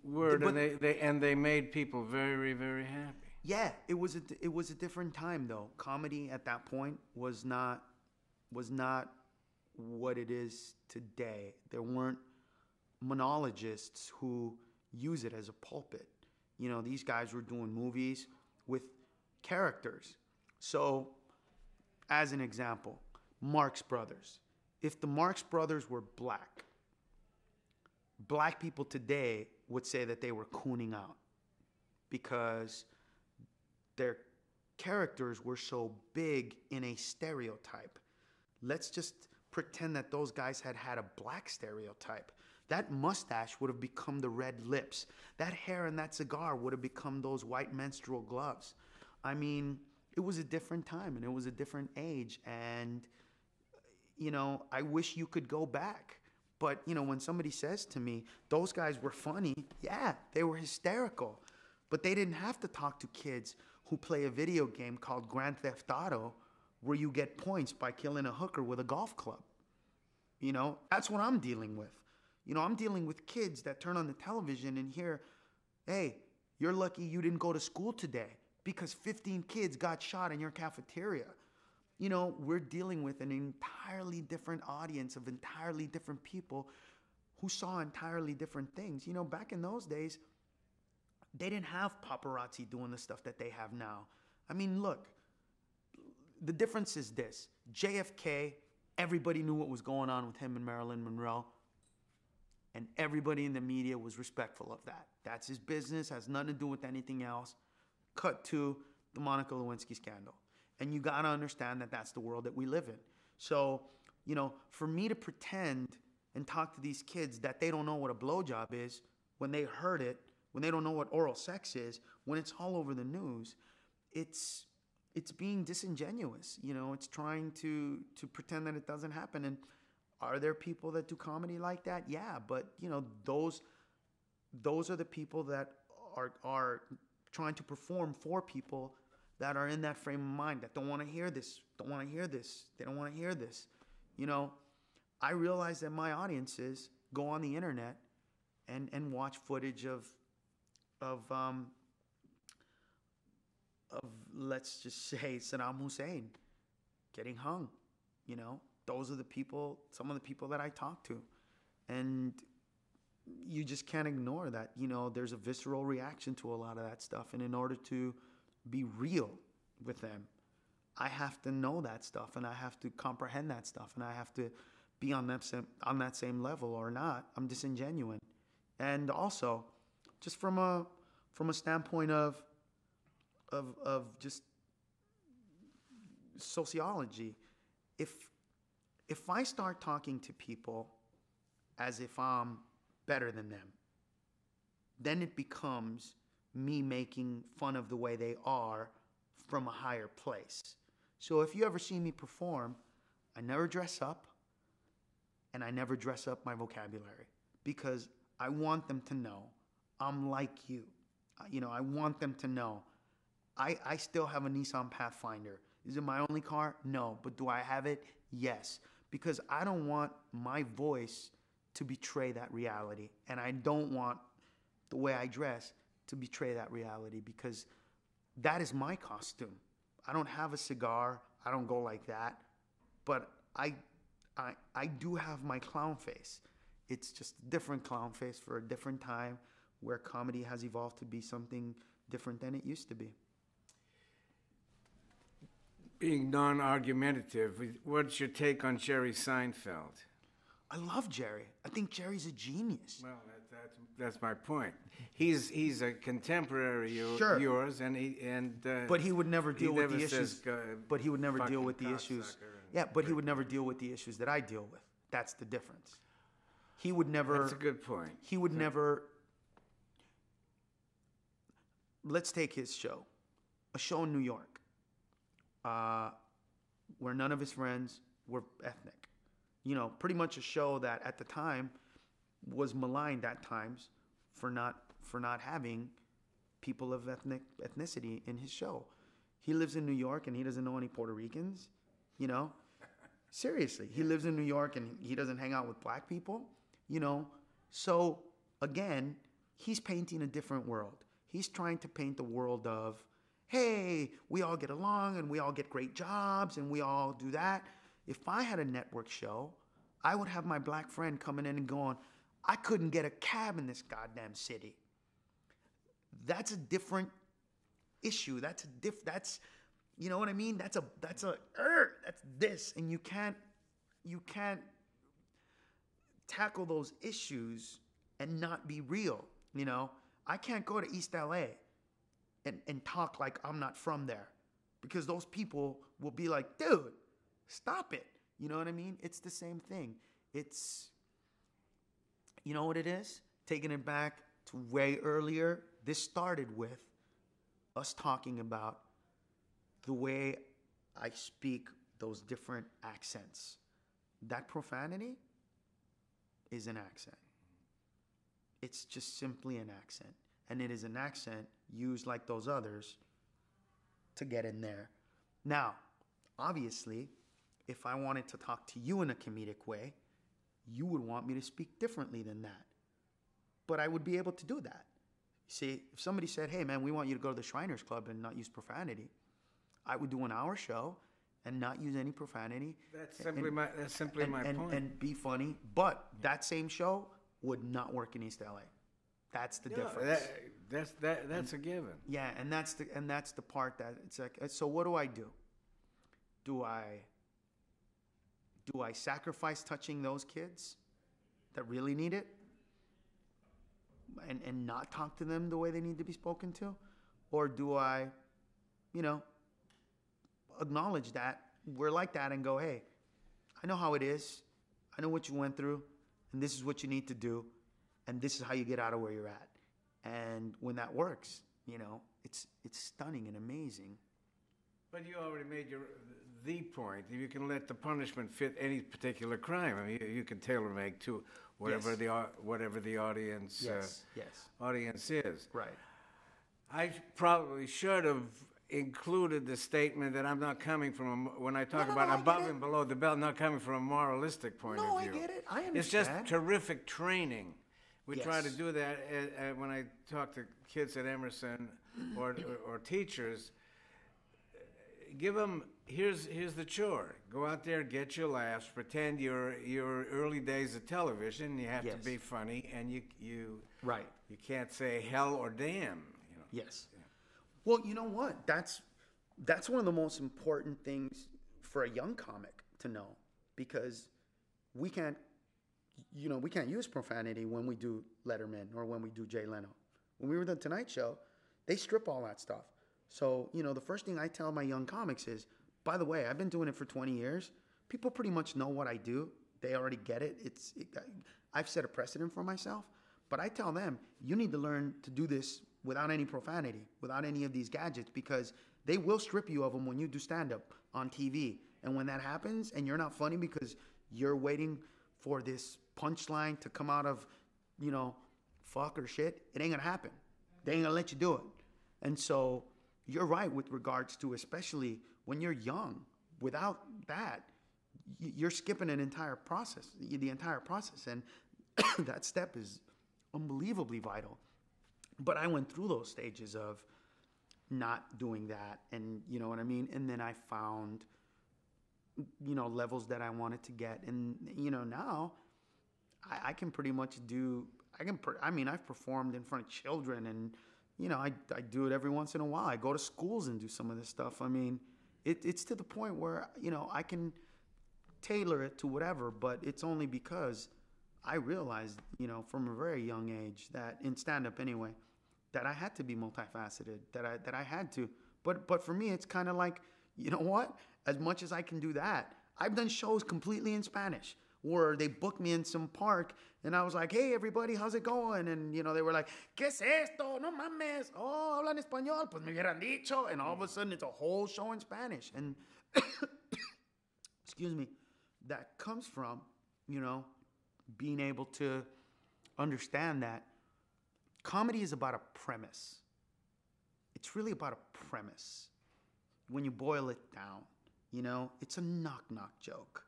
word, But, and they made people very, very happy. Yeah, it was a different time though. Comedy at that point was not what it is today. There weren't monologists who use it as a pulpit. These guys were doing movies with characters. So, as an example, Marx Brothers. If the Marx Brothers were black people today would say that they were cooning out because their characters were so big in a stereotype. Let's just pretend that those guys had a black stereotype. That mustache would have become the red lips. That hair and that cigar would have become those white menstrual gloves. I mean, it was a different time and it was a different age. And, I wish you could go back. But, you know, when somebody says to me, those guys were funny, yeah, they were hysterical. But they didn't have to talk to kids who play a video game called Grand Theft Auto where you get points by killing a hooker with a golf club. You know, that's what I'm dealing with. You know, I'm dealing with kids that turn on the television and hear, hey, you're lucky you didn't go to school today because 15 kids got shot in your cafeteria. You know, we're dealing with an entirely different audience of entirely different people who saw entirely different things. You know, back in those days, they didn't have paparazzi doing the stuff that they have now. I mean, look, the difference is this. JFK, everybody knew what was going on with him and Marilyn Monroe. And everybody in the media was respectful of that. That's his business, has nothing to do with anything else. Cut to the Monica Lewinsky scandal. And you got to understand that that's the world that we live in. So, you know, for me to pretend and talk to these kids that they don't know what a blowjob is when they heard it, when they don't know what oral sex is, when it's all over the news, it's being disingenuous. You know, it's trying to pretend that it doesn't happen. And are there people that do comedy like that? Yeah, but, you know, those are the people that are trying to perform for people that are in that frame of mind, that don't want to hear this, they don't want to hear this. You know, I realize that my audiences go on the internet and watch footage of let's just say Saddam Hussein getting hung. You know, those are the people, some of the people that I talk to. And you just can't ignore that. You know, there's a visceral reaction to a lot of that stuff. And in order to be real with them, I have to know that stuff, and I have to comprehend that stuff, and I have to be on that same level, or not, I'm disingenuine. And also, just from a standpoint of just sociology, if I start talking to people as if I'm better than them, then it becomes me making fun of the way they are from a higher place. So if you ever see me perform, I never dress up, and I never dress up my vocabulary, because I want them to know I'm like you. You know, I want them to know I still have a Nissan Pathfinder. Is it my only car? No. But do I have it? Yes. Because I don't want my voice to betray that reality. And I don't want the way I dress to betray that reality, because that is my costume. I don't have a cigar. I don't go like that. But I do have my clown face. It's just a different clown face for a different time, where comedy has evolved to be something different than it used to be. Being non-argumentative, what's your take on Jerry Seinfeld? I love Jerry. I think Jerry's a genius. Well, that's my point. He's a contemporary Sure. yours, but he would never deal with the says, issues. But he would never deal with the cocksucker issues. and- Yeah, but he would never deal with the issues that I deal with. That's the difference. He would never. That's a good point. He would never. Let's take his show, a show in New York, where none of his friends were ethnic. You know, pretty much a show that at the time was maligned at times for not having people of ethnicity in his show. He lives in New York and he doesn't know any Puerto Ricans, you know? Seriously, he lives in New York and he doesn't hang out with black people, you know? So again, he's painting a different world. He's trying to paint the world of, hey, we all get along and we all get great jobs and we all do that. If I had a network show, I would have my black friend coming in and going, I couldn't get a cab in this goddamn city. That's a different issue. That's you know what I mean? That's this, and you can't tackle those issues and not be real. You know, I can't go to East LA and talk like I'm not from there, because those people will be like, dude, stop it. You know what I mean? It's the same thing. It's, you know what it is? Taking it back to way earlier, this started with us talking about the way I speak those different accents. That profanity, is an accent. It's just simply an accent. And it is an accent used like those others to get in there. Now, obviously, if I wanted to talk to you in a comedic way, you would want me to speak differently than that. But I would be able to do that. See, if somebody said, hey, man, we want you to go to the Shriners Club and not use profanity, I would do an hour show and not use any profanity. That's simply my point. And be funny. But that same show would not work in East LA. That's the difference. That's a given. Yeah, and that's the part that it's like. So what do? Do I sacrifice touching those kids that really need it, and not talk to them the way they need to be spoken to, or do I, acknowledge that we're like that and go, hey, I know how it is, I know what you went through, and this is what you need to do, and this is how you get out of where you're at. And when that works, it's stunning and amazing. But you already made the point. You can let the punishment fit any particular crime. I mean, you can tailor make to whatever the audience audience is. Right. I probably should have included the statement that I'm not coming from when I talk about above and below the belt, not coming from a moralistic point of view. No, I get it. I understand. It's just terrific training. We try to do that when I talk to kids at Emerson or teachers. Give them, here's the chore. Go out there, get your laughs, pretend your early days of television. You have to be funny, and you can't say hell or damn. Yes. Yeah. Well, you know what? That's one of the most important things for a young comic to know, because we can't use profanity when we do Letterman or when we do Jay Leno. When we were the Tonight Show, they strip all that stuff. So, the first thing I tell my young comics is, by the way, I've been doing it for 20 years. People pretty much know what I do. They already get it. I've set a precedent for myself. But I tell them, you need to learn to do this without any profanity, without any of these gadgets, because they will strip you of them when you do stand-up on TV. And when that happens and you're not funny because you're waiting for this punchline to come out of, fuck or shit, it ain't going to happen. They ain't going to let you do it. And so you're right with regards to, especially when you're young. Without that, you're skipping the entire process. And that step is unbelievably vital. But I went through those stages of not doing that, and you know what I mean? And then I found, levels that I wanted to get. And, now I can pretty much I've performed in front of children, and, I do it every once in a while. I go to schools and do some of this stuff. I mean, it's to the point where, I can tailor it to whatever, but it's only because I realized, from a very young age, that in stand-up anyway, that I had to be multifaceted, that I had to. But for me, it's kind of like, you know what? As much as I can do that, I've done shows completely in Spanish, where they booked me in some park, and I was like, hey, everybody, how's it going? And, they were like, ¿qué es esto? No mames. Oh, hablan español. Pues me hubieran dicho. And all of a sudden, it's a whole show in Spanish. And, excuse me, that comes from, being able to understand that comedy is about a premise. It's really about a premise. When you boil it down, it's a knock-knock joke.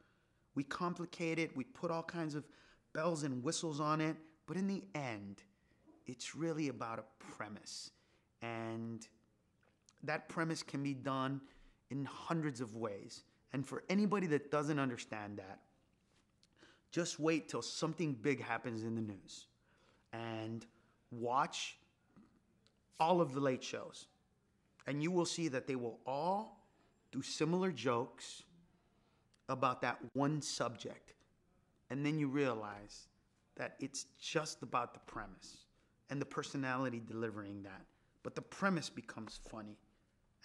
We complicate it. We put all kinds of bells and whistles on it. But in the end, it's really about a premise. And that premise can be done in hundreds of ways. And for anybody that doesn't understand that, just wait till something big happens in the news and watch all of the late shows. And you will see that they will all do similar jokes about that one subject. And then you realize that it's just about the premise and the personality delivering that. But the premise becomes funny.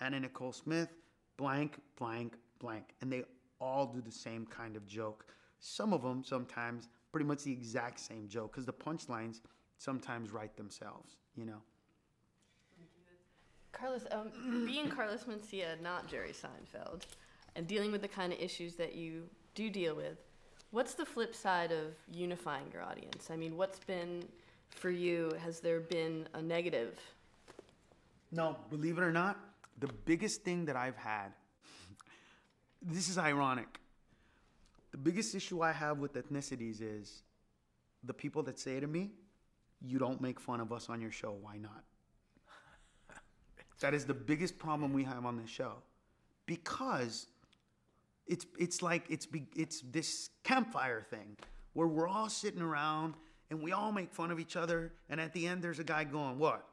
Anna Nicole Smith, blank, blank, blank. And they all do the same kind of joke. Some of them sometimes pretty much the exact same joke, because the punchlines sometimes write themselves, Carlos, being Carlos Mencia, not Jerry Seinfeld, and dealing with the kind of issues that you do deal with, What's the flip side of unifying your audience? I mean, what's been, for you, has there been a negative? No, believe it or not, the biggest thing that I've had, this is ironic. The biggest issue I have with ethnicities is the people that say to me, you don't make fun of us on your show, why not? That is the biggest problem we have on this show. Because it's like it's this campfire thing where we're all sitting around and we all make fun of each other, and at the end there's a guy going, what?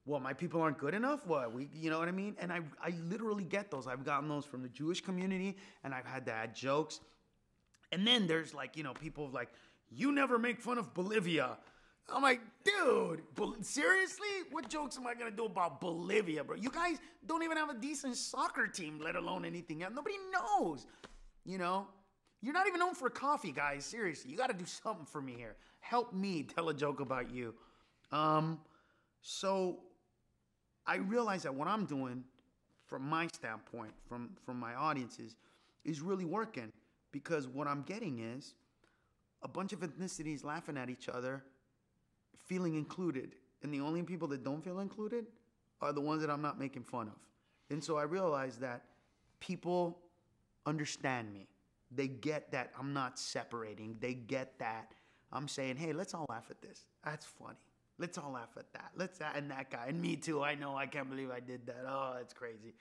What, my people aren't good enough? What? You know what I mean? And I literally get those. I've gotten those from the Jewish community, and I've had to add jokes. And then there's like, people like, you never make fun of Bolivia. I'm like, dude, seriously? What jokes am I going to do about Bolivia, bro? You guys don't even have a decent soccer team, let alone anything else. Nobody knows, You're not even known for coffee, guys. Seriously, you got to do something for me here. Help me tell a joke about you. So I realize that what I'm doing, from my standpoint, from my audiences, is really working. Because what I'm getting is a bunch of ethnicities laughing at each other, feeling included. And the only people that don't feel included are the ones that I'm not making fun of. And so I realized that people understand me. They get that I'm not separating. They get that I'm saying, hey, let's all laugh at this. That's funny. Let's all laugh at that. And that guy. And me too. I know. I can't believe I did that. Oh, it's crazy.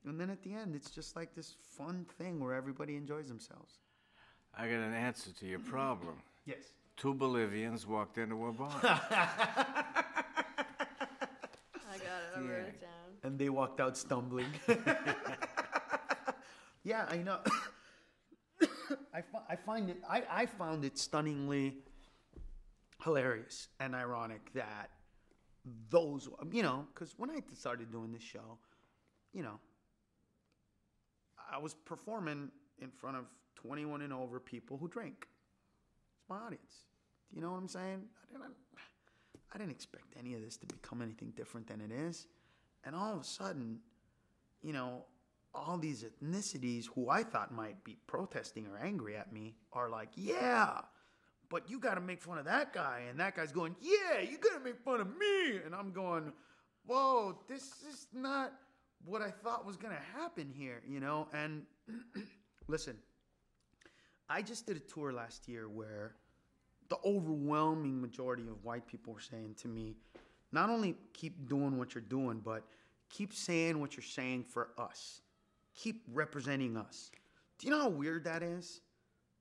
And then at the end, it's just like this fun thing where everybody enjoys themselves. I got an answer to your problem. Yes. 2 Bolivians walked into a bar. I got it. I wrote it down. And they walked out stumbling. Yeah, I know. I found it stunningly hilarious and ironic that those, because when I started doing this show, I was performing in front of 21 and over people who drink. It's my audience. Do you know what I'm saying? I didn't expect any of this to become anything different than it is. And all of a sudden, all these ethnicities who I thought might be protesting or angry at me are like, yeah, but you got to make fun of that guy. And that guy's going, yeah, you got to make fun of me. And I'm going, whoa, this is not what I thought was going to happen here, And listen, I just did a tour last year where the overwhelming majority of white people were saying to me, not only keep doing what you're doing, but keep saying what you're saying for us. Keep representing us. Do you know how weird that is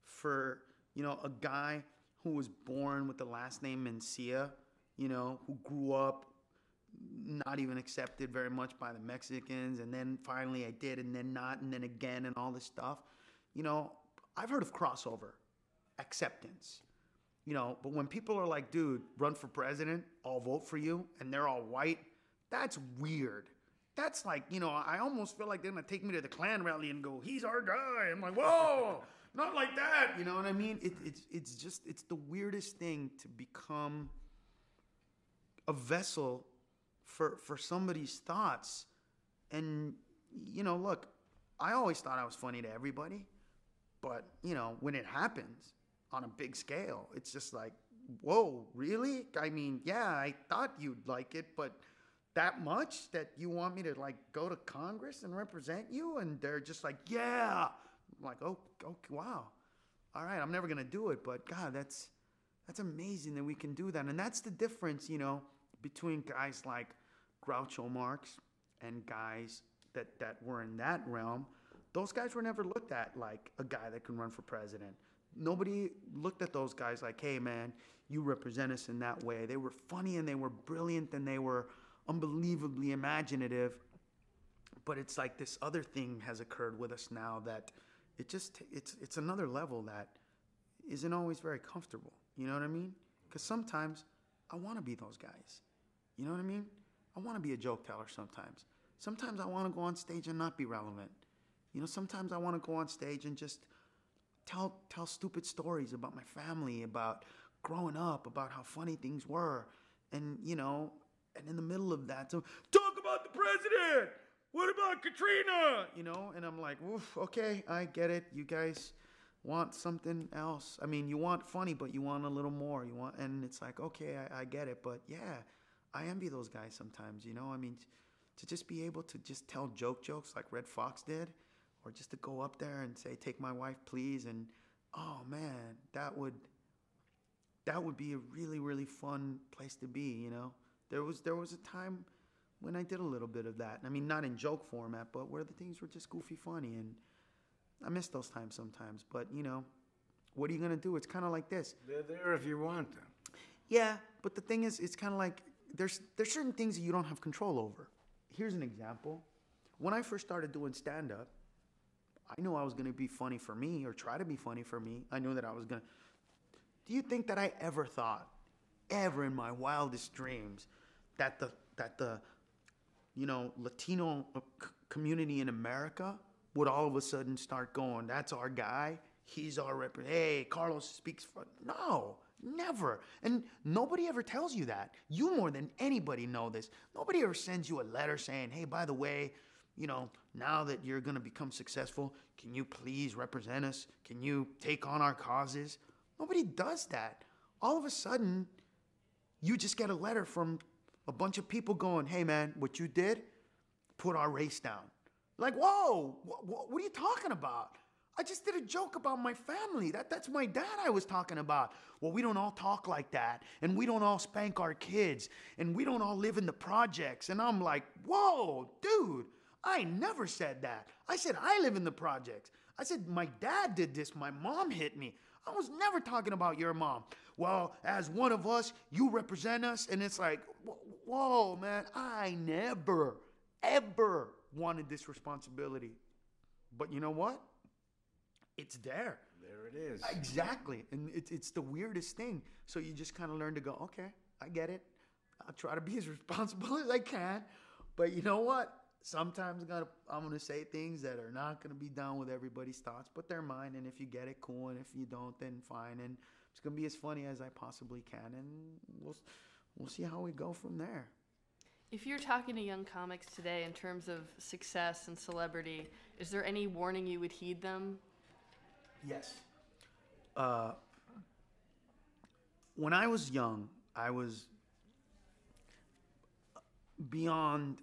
for, a guy who was born with the last name Mencia, who grew up not even accepted very much by the Mexicans, and then finally I did, and then not, and then again, and all this stuff. I've heard of crossover, acceptance, but when people are like, dude, run for president, I'll vote for you, and they're all white, that's weird. That's like, I almost feel like they're going to take me to the Klan rally and go, he's our guy. I'm like, whoa, not like that. You know what I mean? It's the weirdest thing to become a vessel for somebody's thoughts. And, look, I always thought I was funny to everybody. But, when it happens on a big scale, it's just like, whoa, really? I mean, yeah, I thought you'd like it, but that much that you want me to like go to Congress and represent you? And they're just like, yeah. I'm like, oh, wow. All right, I'm never going to do it. But God, that's amazing that we can do that. And that's the difference, between guys like Groucho Marx and guys that were in that realm. Those guys were never looked at like a guy that can run for president. Nobody looked at those guys like, hey, man, you represent us in that way. They were funny and they were brilliant and they were unbelievably imaginative. But it's like this other thing has occurred with us now that it's another level that isn't always very comfortable. You know what I mean? Because sometimes I want to be those guys. You know what I mean? I want to be a joke teller sometimes. Sometimes I want to go on stage and not be relevant. Sometimes I want to go on stage and just tell stupid stories about my family, about growing up, about how funny things were. And, and in the middle of that, so talk about the president. What about Katrina? And I'm like, oof, okay, I get it. You guys want something else. I mean, you want funny, but you want a little more. And it's like, okay, I get it. But yeah, I envy those guys sometimes, you know? I mean, to just be able to just tell jokes like Red Fox did, or just to go up there and say, take my wife, please. And, oh man, that would be a really, really fun place to be, you know? There was a time when I did a little bit of that. I mean, not in joke format, but where the things were just goofy funny. And I miss those times sometimes. But, you know, what are you going to do? It's kind of like this. They're there if you want them. Yeah, but the thing is, it's kind of like there's certain things that you don't have control over. Here's an example. When I first started doing stand-up, I knew I was going to be funny for me, or try to be funny for me. I knew that I was going to. Do you think that I ever thought, ever in my wildest dreams, that the you know, Latino community in America would all of a sudden start going, that's our guy, he's our hey, Carlos speaks for, no, never. And nobody ever tells you that. You more than anybody know this. Nobody ever sends you a letter saying, hey, by the way, you know, now that you're going to become successful, can you please represent us? Can you take on our causes? Nobody does that. All of a sudden, you just get a letter from a bunch of people going, hey, man, what you did, put our race down. Like, whoa, what are you talking about? I just did a joke about my family. That's my dad I was talking about. Well, we don't all talk like that, and we don't all spank our kids, and we don't all live in the projects. And I'm like, whoa, dude, I never said that. I said I live in the projects. I said my dad did this. My mom hit me. I was never talking about your mom. Well, as one of us, you represent us. And it's like, whoa, man, I never, ever wanted this responsibility. But you know what? It's there. There it is. Exactly. And it's the weirdest thing. So you just kind of learn to go, okay, I get it. I'll try to be as responsible as I can. But you know what? Sometimes I'm going to say things that are not going to be down with everybody's thoughts, but they're mine. And if you get it, cool. And if you don't, then fine. And it's going to be as funny as I possibly can. And we'll see how we go from there. If you're talking to young comics today in terms of success and celebrity, is there any warning you would heed them? Yes. When I was young, I was beyond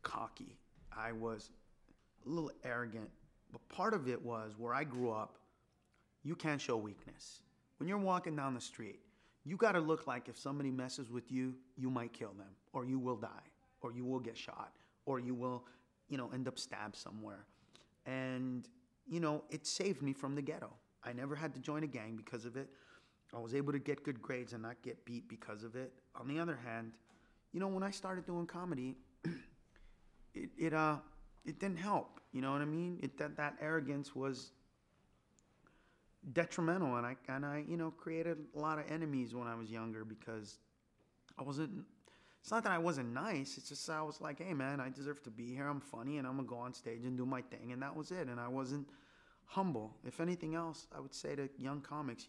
cocky. I was a little arrogant. But part of it was where I grew up, you can't show weakness. When you're walking down the street, you got to look like if somebody messes with you, you might kill them, or you will die, or you will get shot, or you will, end up stabbed somewhere. And, it saved me from the ghetto. I never had to join a gang because of it. I was able to get good grades and not get beat because of it. On the other hand, when I started doing comedy, it didn't help. You know what I mean? That arrogance was detrimental, and I created a lot of enemies when I was younger because I wasn't. It's not that I wasn't nice. It's just I was like, hey man, I deserve to be here. I'm funny, and I'm gonna go on stage and do my thing, and that was it. And I wasn't humble. If anything else, I would say to young comics,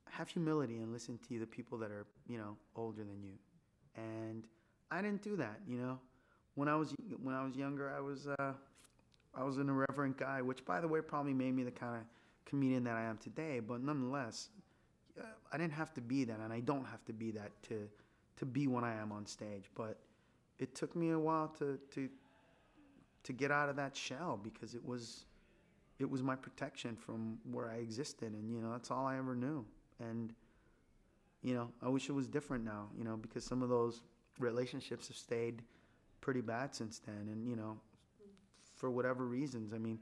have humility and listen to the people that are older than you. And I didn't do that. When I was younger, I was an irreverent guy, which by the way probably made me the kind of comedian that I am today. But nonetheless, I didn't have to be that, and I don't have to be that to be when I am on stage. But it took me a while to get out of that shell because it was my protection from where I existed, and that's all I ever knew. And I wish it was different now, because some of those relationships have stayed pretty bad since then, and for whatever reasons. I mean,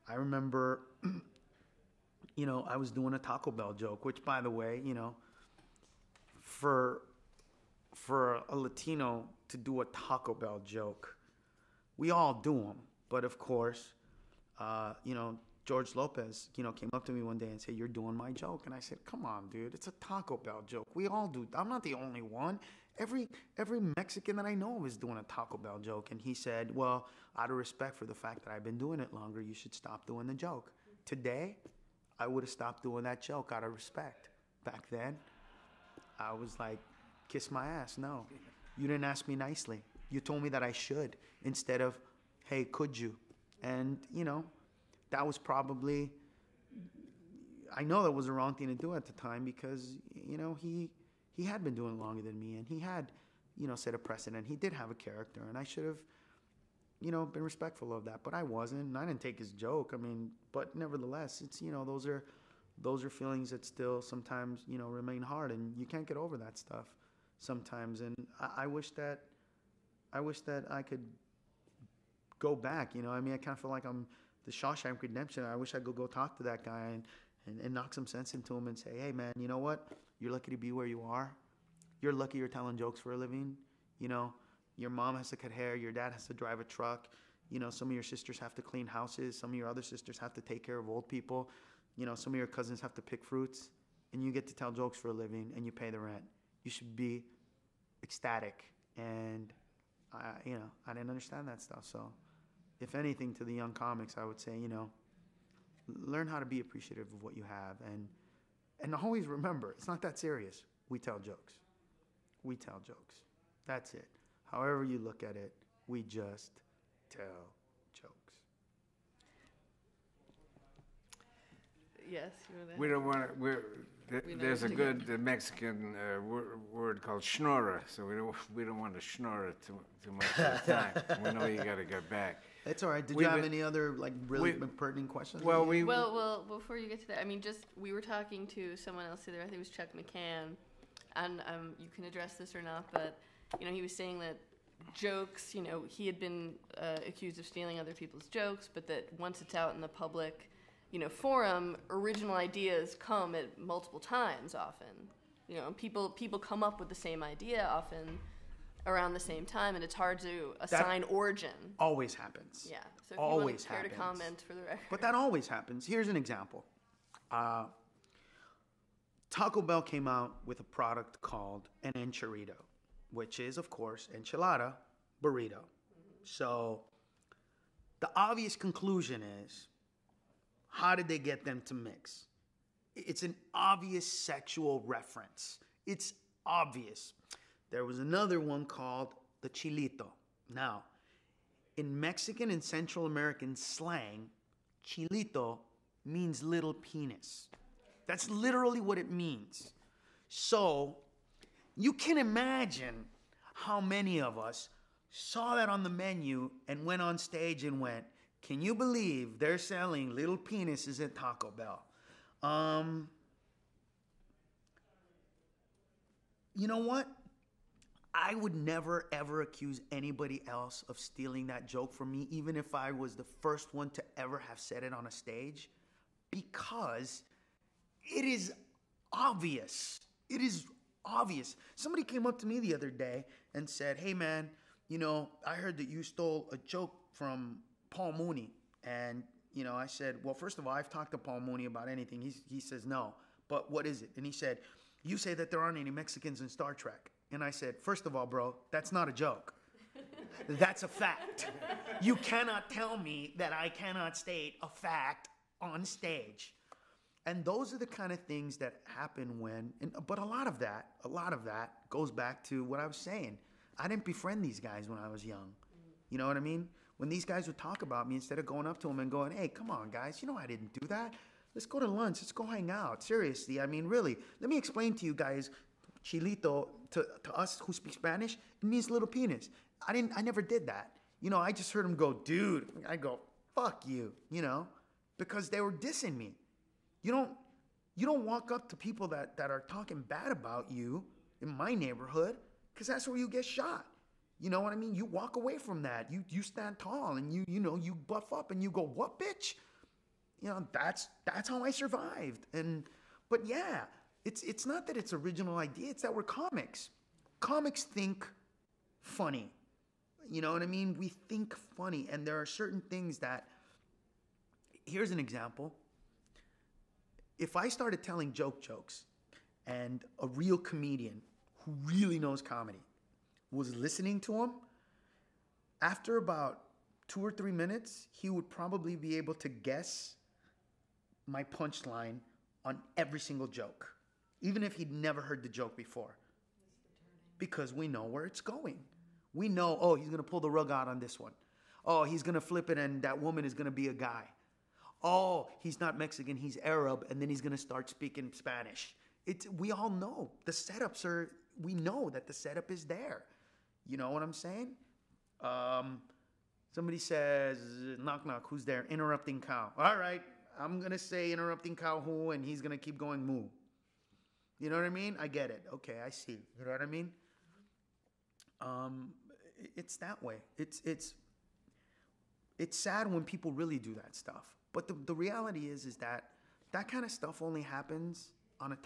I remember I was doing a Taco Bell joke, which by the way, for a Latino to do a Taco Bell joke, we all do them, but of course George Lopez came up to me one day and said, you're doing my joke. And I said, come on, dude, it's a Taco Bell joke. We all do. I'm not the only one. Every Mexican that I know of is doing a Taco Bell joke. And he said, well, out of respect for the fact that I've been doing it longer, you should stop doing the joke. Today, I would have stopped doing that joke out of respect. Back then, I was like, kiss my ass. No, you didn't ask me nicely. You told me that I should instead of, hey, could you? And, that was probably I know that was the wrong thing to do at the time because, you know, he had been doing it longer than me, and he had, you know, set a precedent. He did have a character, and I should have, you know, been respectful of that. But I wasn't, and I didn't take his joke. I mean, but nevertheless, it's, you know, those are feelings that still sometimes, you know, remain hard, and you can't get over that stuff sometimes. And I wish that I could go back. You know, I mean, I kind of feel like I'm the Shawshank Redemption. I wish I could go talk to that guy and knock some sense into him and say, hey, man, you know what? You're lucky to be where you are. You're lucky you're telling jokes for a living. You know, your mom has to cut hair. Your dad has to drive a truck. You know, some of your sisters have to clean houses. Some of your other sisters have to take care of old people. You know, some of your cousins have to pick fruits. And you get to tell jokes for a living and you pay the rent. You should be ecstatic. And, you know, I didn't understand that stuff. So, if anything, to the young comics, I would say, you know, learn how to be appreciative of what you have. And always remember, it's not that serious. We tell jokes. We tell jokes. That's it. However you look at it, we just tell jokes. Yes, you were there. We don't want to. There's a good Mexican word called schnorrer, so we don't want to schnorr it too much at a time. We know you got to get back. That's all right. Did you have any other like really pertinent questions? Well, well, before you get to that, I mean, just we were talking to someone else today. I think it was Chuck McCann, and you can address this or not, but you know, he was saying that jokes, you know, he had been accused of stealing other people's jokes, but that once it's out in the public, you know, forum, original ideas come at multiple times often. You know, people come up with the same idea often around the same time, and it's hard to assign origin. Always happens. Yeah. So if always you want to care happens. to comment for the record. But that always happens. Here's an example. Taco Bell came out with a product called an enchilada, which is, of course, enchilada burrito. Mm-hmm. So the obvious conclusion is, how did they get them to mix? It's an obvious sexual reference. It's obvious. There was another one called the chilito. Now, in Mexican and Central American slang, chilito means little penis. That's literally what it means. So, you can imagine how many of us saw that on the menu and went on stage and went, can you believe they're selling little penises at Taco Bell? You know what? I would never, ever accuse anybody else of stealing that joke from me, even if I was the first one to ever have said it on a stage, because it is obvious. It is obvious. Somebody came up to me the other day and said, hey, man, you know, I heard that you stole a joke from Paul Mooney. And, you know, I said, well, first of all, I've talked to Paul Mooney about anything. He says, no. But what is it? And he said, you say that there aren't any Mexicans in Star Trek. And I said, first of all, bro, that's not a joke. That's a fact. You cannot tell me that I cannot state a fact on stage. And those are the kind of things that happen but a lot of that goes back to what I was saying. I didn't befriend these guys when I was young. You know what I mean? When these guys would talk about me, instead of going up to them and going, hey, come on, guys, you know I didn't do that. Let's go to lunch. Let's go hang out. Seriously, I mean, really. Let me explain to you guys, chilito, to us who speak Spanish, it means little penis. I never did that. You know, I just heard them go, dude. I go, fuck you, you know, because they were dissing me. You don't walk up to people that are talking bad about you in my neighborhood, because that's where you get shot. You know what I mean? You walk away from that. You stand tall and you buff up and you go, what, bitch? You know, that's how I survived. But yeah, it's not that it's original idea, it's that we're comics. Comics think funny. You know what I mean? We think funny, and there are certain things that, here's an example. If I started telling jokes and a real comedian who really knows comedy was listening to them, after about 2 or 3 minutes, he would probably be able to guess my punchline on every single joke, even if he'd never heard the joke before. Because we know where it's going. We know, oh, he's going to pull the rug out on this one. Oh, he's going to flip it and that woman is going to be a guy. Oh, he's not Mexican, he's Arab, and then he's going to start speaking Spanish. We all know the setups are, we know that the setup is there. You know what I'm saying? Somebody says, knock, knock, who's there? Interrupting cow. All right, I'm going to say interrupting cow who, and he's going to keep going moo. You know what I mean? I get it. Okay, I see. You know what I mean? It's that way. It's sad when people really do that stuff. But the reality is that kind of stuff only happens on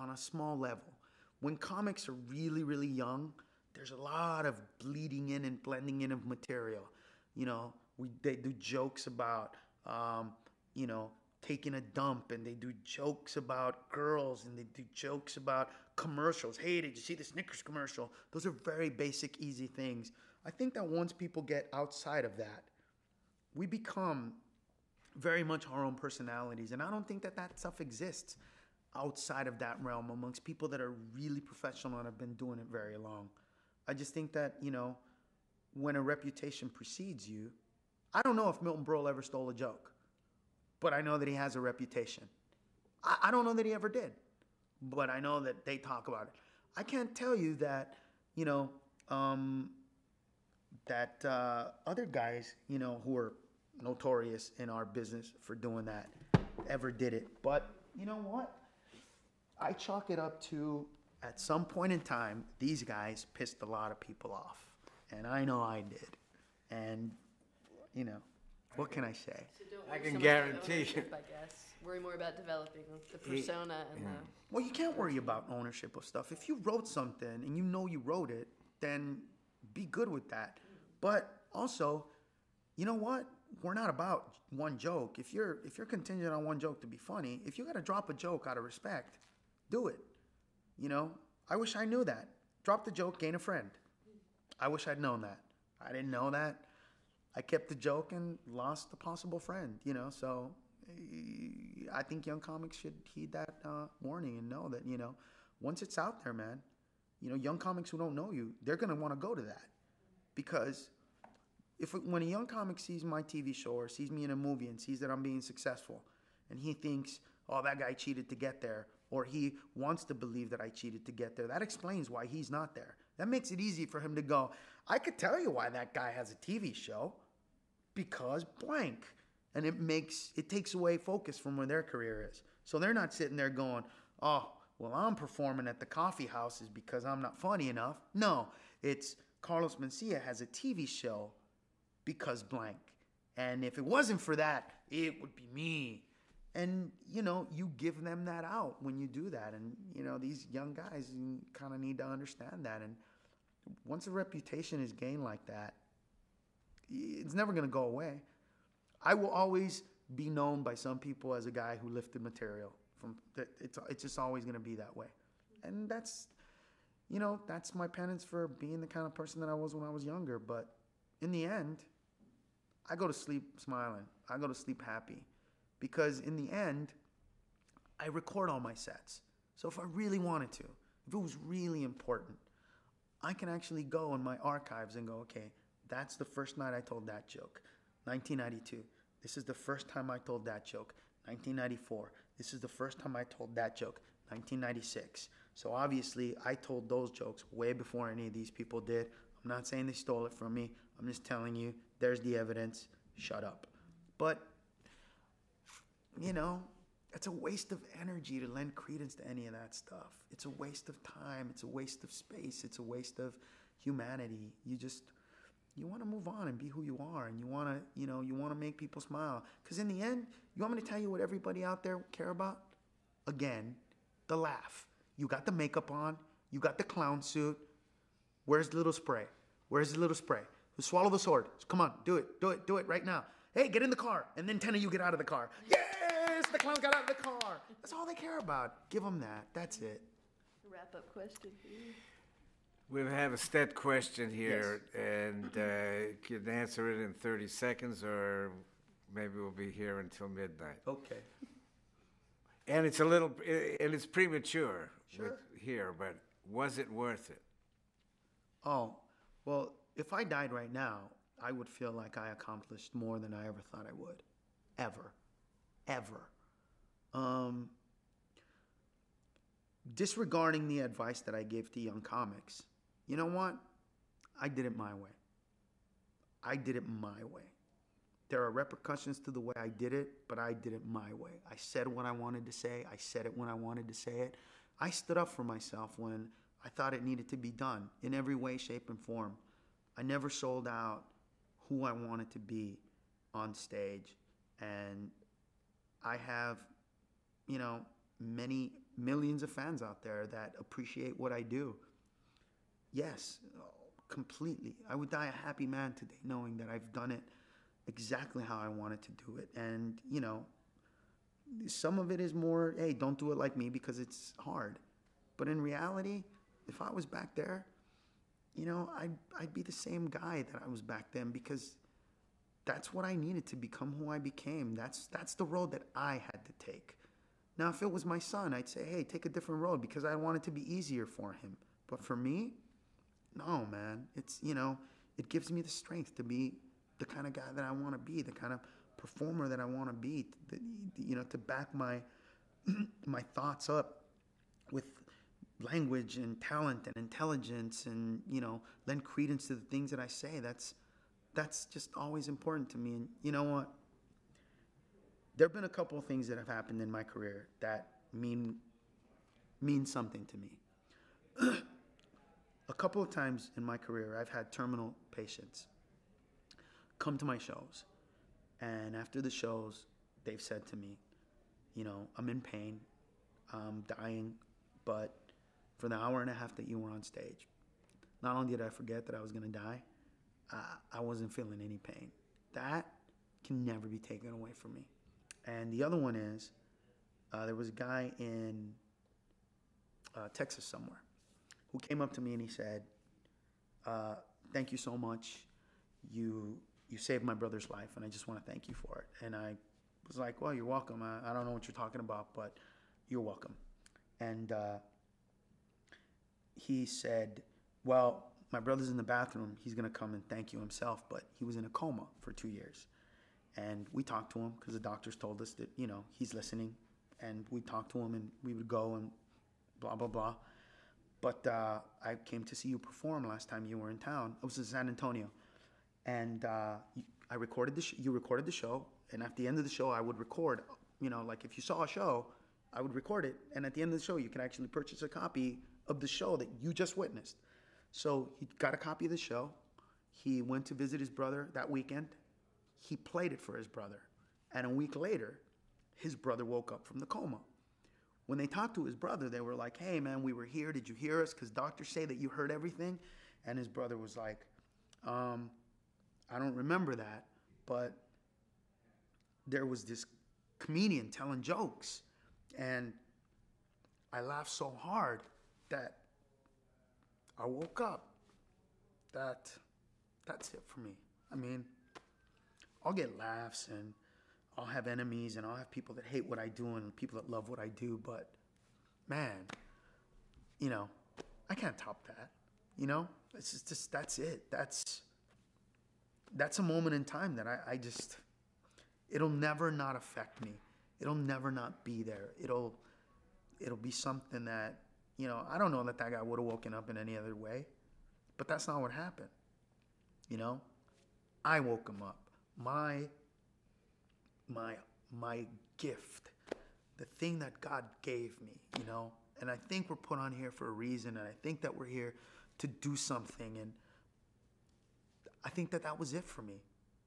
a small level. When comics are really, really young, there's a lot of bleeding in and blending in of material. You know, they do jokes about, you know, taking a dump, and they do jokes about girls, and they do jokes about commercials. Hey, did you see the Snickers commercial? Those are very basic, easy things. I think that once people get outside of that, we become very much our own personalities. And I don't think that stuff exists outside of that realm amongst people that are really professional and have been doing it very long. I just think that, you know, when a reputation precedes you, I don't know if Milton Berle ever stole a joke, but I know that he has a reputation. I don't know that he ever did, but I know that they talk about it. I can't tell you that, you know, that other guys, you know, who are notorious in our business for doing that ever did it. But you know what? I chalk it up to, at some point in time, these guys pissed a lot of people off. And I know I did. And, you know, what can I say? So don't I worry can so much guarantee about you. ownership, I guess. Worry more about developing the persona and the... Well, you can't worry about ownership of stuff. If you wrote something and you know you wrote it, then be good with that. But also, you know what? We're not about one joke. If you're contingent on one joke to be funny, if you got to drop a joke out of respect, do it. You know, I wish I knew that. Drop the joke, gain a friend. I wish I'd known that. I didn't know that. I kept the joke and lost a possible friend, you know. So I think young comics should heed that warning and know that, you know, once it's out there, man, you know, young comics who don't know you, they're going to want to go to that. Because when a young comic sees my TV show or sees me in a movie and sees that I'm being successful, and he thinks, oh, that guy cheated to get there, or he wants to believe that I cheated to get there, that explains why he's not there. That makes it easy for him to go, I could tell you why that guy has a TV show, because blank. And it takes away focus from where their career is. So they're not sitting there going, oh, well, I'm performing at the coffee houses because I'm not funny enough. No, it's Carlos Mencia has a TV show because blank. And if it wasn't for that, it would be me. And, you know, you give them that out when you do that. And, you know, these young guys kind of need to understand that. And once a reputation is gained like that, it's never going to go away. I will always be known by some people as a guy who lifted material. It's just always going to be that way. And that's, you know, that's my penance for being the kind of person that I was when I was younger. But in the end, I go to sleep smiling. I go to sleep happy. Because in the end, I record all my sets. So if I really wanted to, if it was really important, I can actually go in my archives and go, okay, that's the first night I told that joke. 1992. This is the first time I told that joke. 1994. This is the first time I told that joke. 1996. So obviously, I told those jokes way before any of these people did. I'm not saying they stole it from me. I'm just telling you, there's the evidence. Shut up. But, you know, it's a waste of energy to lend credence to any of that stuff. It's a waste of time. It's a waste of space. It's a waste of humanity. You want to move on and be who you are, and you want to make people smile. Because in the end, you want me to tell you what everybody out there care about? Again, the laugh. You got the makeup on. You got the clown suit. Where's the little spray? Where's the little spray? Swallow the sword. Come on, do it. Do it. Do it right now. Hey, get in the car. And then 10 of you get out of the car. Yes, the clown got out of the car. That's all they care about. Give them that. That's it. Wrap-up question for you. We have a stat question here, and you can answer it in 30 seconds, or maybe we'll be here until midnight. Okay. And it's it's premature here, but was it worth it? Oh, well, if I died right now, I would feel like I accomplished more than I ever thought I would. Ever. ever. Um, Disregarding the advice that I gave to young comics, you know what? I did it my way. I did it my way. There are repercussions to the way I did it, but I did it my way. I said what I wanted to say. I said it when I wanted to say it. I stood up for myself when I thought it needed to be done in every way, shape, and form. I never sold out who I wanted to be on stage. And I have, you know, many millions of fans out there that appreciate what I do. Yes, completely. I would die a happy man today knowing that I've done it exactly how I wanted to do it. And, you know, some of it is more, hey, don't do it like me because it's hard. But in reality, if I was back there, you know, I'd be the same guy that I was back then because that's what I needed to become who I became. That's the road that I had to take. Now, if it was my son, I'd say, hey, take a different road because I want it to be easier for him. But for me, no, man. It's, you know, it gives me the strength to be the kind of guy that I want to be, the kind of performer that I want to be, you know, to back my my thoughts up with language and talent and intelligence and, you know, lend credence to the things that I say. That's just always important to me. And you know what? There have been a couple of things that have happened in my career that mean something to me. A couple of times in my career, I've had terminal patients come to my shows. And after the shows, they've said to me, you know, I'm in pain, I'm dying, but for the hour and a half that you were on stage, not only did I forget that I was going to die, I wasn't feeling any pain. That can never be taken away from me. And the other one is, there was a guy in Texas somewhere who came up to me and he said, thank you so much. You saved my brother's life, and I just want to thank you for it. And I was like, well, you're welcome. I don't know what you're talking about, but you're welcome. And he said, well, my brother's in the bathroom. He's going to come and thank you himself, but he was in a coma for 2 years. And we talked to him because the doctors told us that, you know, he's listening. And we talked to him, and we would go and blah, blah, blah. But I came to see you perform last time you were in town. It was in San Antonio. And I recorded you recorded the show. And at the end of the show, I would record, you know, like if you saw a show, I would record it. And at the end of the show, you can actually purchase a copy of the show that you just witnessed. So he got a copy of the show. He went to visit his brother that weekend. He played it for his brother. And a week later, his brother woke up from the coma. When they talked to his brother, they were like, hey, man, we were here. Did you hear us? Because doctors say that you heard everything. And his brother was like, I don't remember that. But there was this comedian telling jokes. And I laughed so hard that I woke up. That's it for me. I mean, I'll get laughs and I'll have enemies and I'll have people that hate what I do and people that love what I do. But man, you know, I can't top that. You know, it's just that's it. That's a moment in time that I just, it'll never not affect me. It'll never not be there. It'll be something that, you know, I don't know that guy would have woken up in any other way, but that's not what happened. You know, I woke him up. My gift, the thing that God gave me, you know, and I think we're put on here for a reason, and I think that we're here to do something, and I think that was it for me.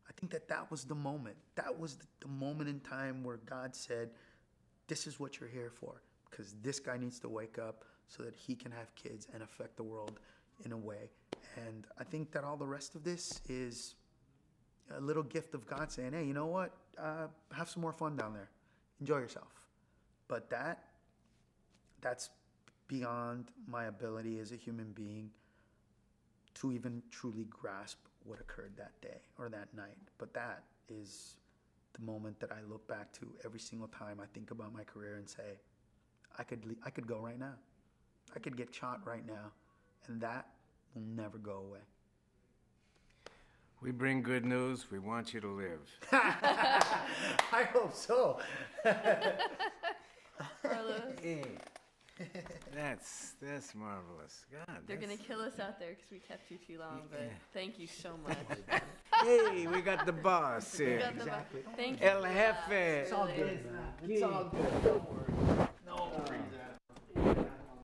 I think that was the moment. That was the moment in time where God said, this is what you're here for, because this guy needs to wake up so that he can have kids and affect the world in a way. And I think that all the rest of this is a little gift of God saying, hey, you know what? Have some more fun down there. Enjoy yourself. But that's beyond my ability as a human being to even truly grasp what occurred that day or that night. But that is the moment that I look back to every single time I think about my career and say, I could go right now. I could get shot right now, and that will never go away. We bring good news. We want you to live. I hope so. Carlos, That's marvelous. God, they're gonna kill us out there because we kept you too long. But thank you so much. Hey, we got the boss We here. got the- Exactly. Thank you. El for that, Jefe. It's all really. good, man. It's all good. Don't worry.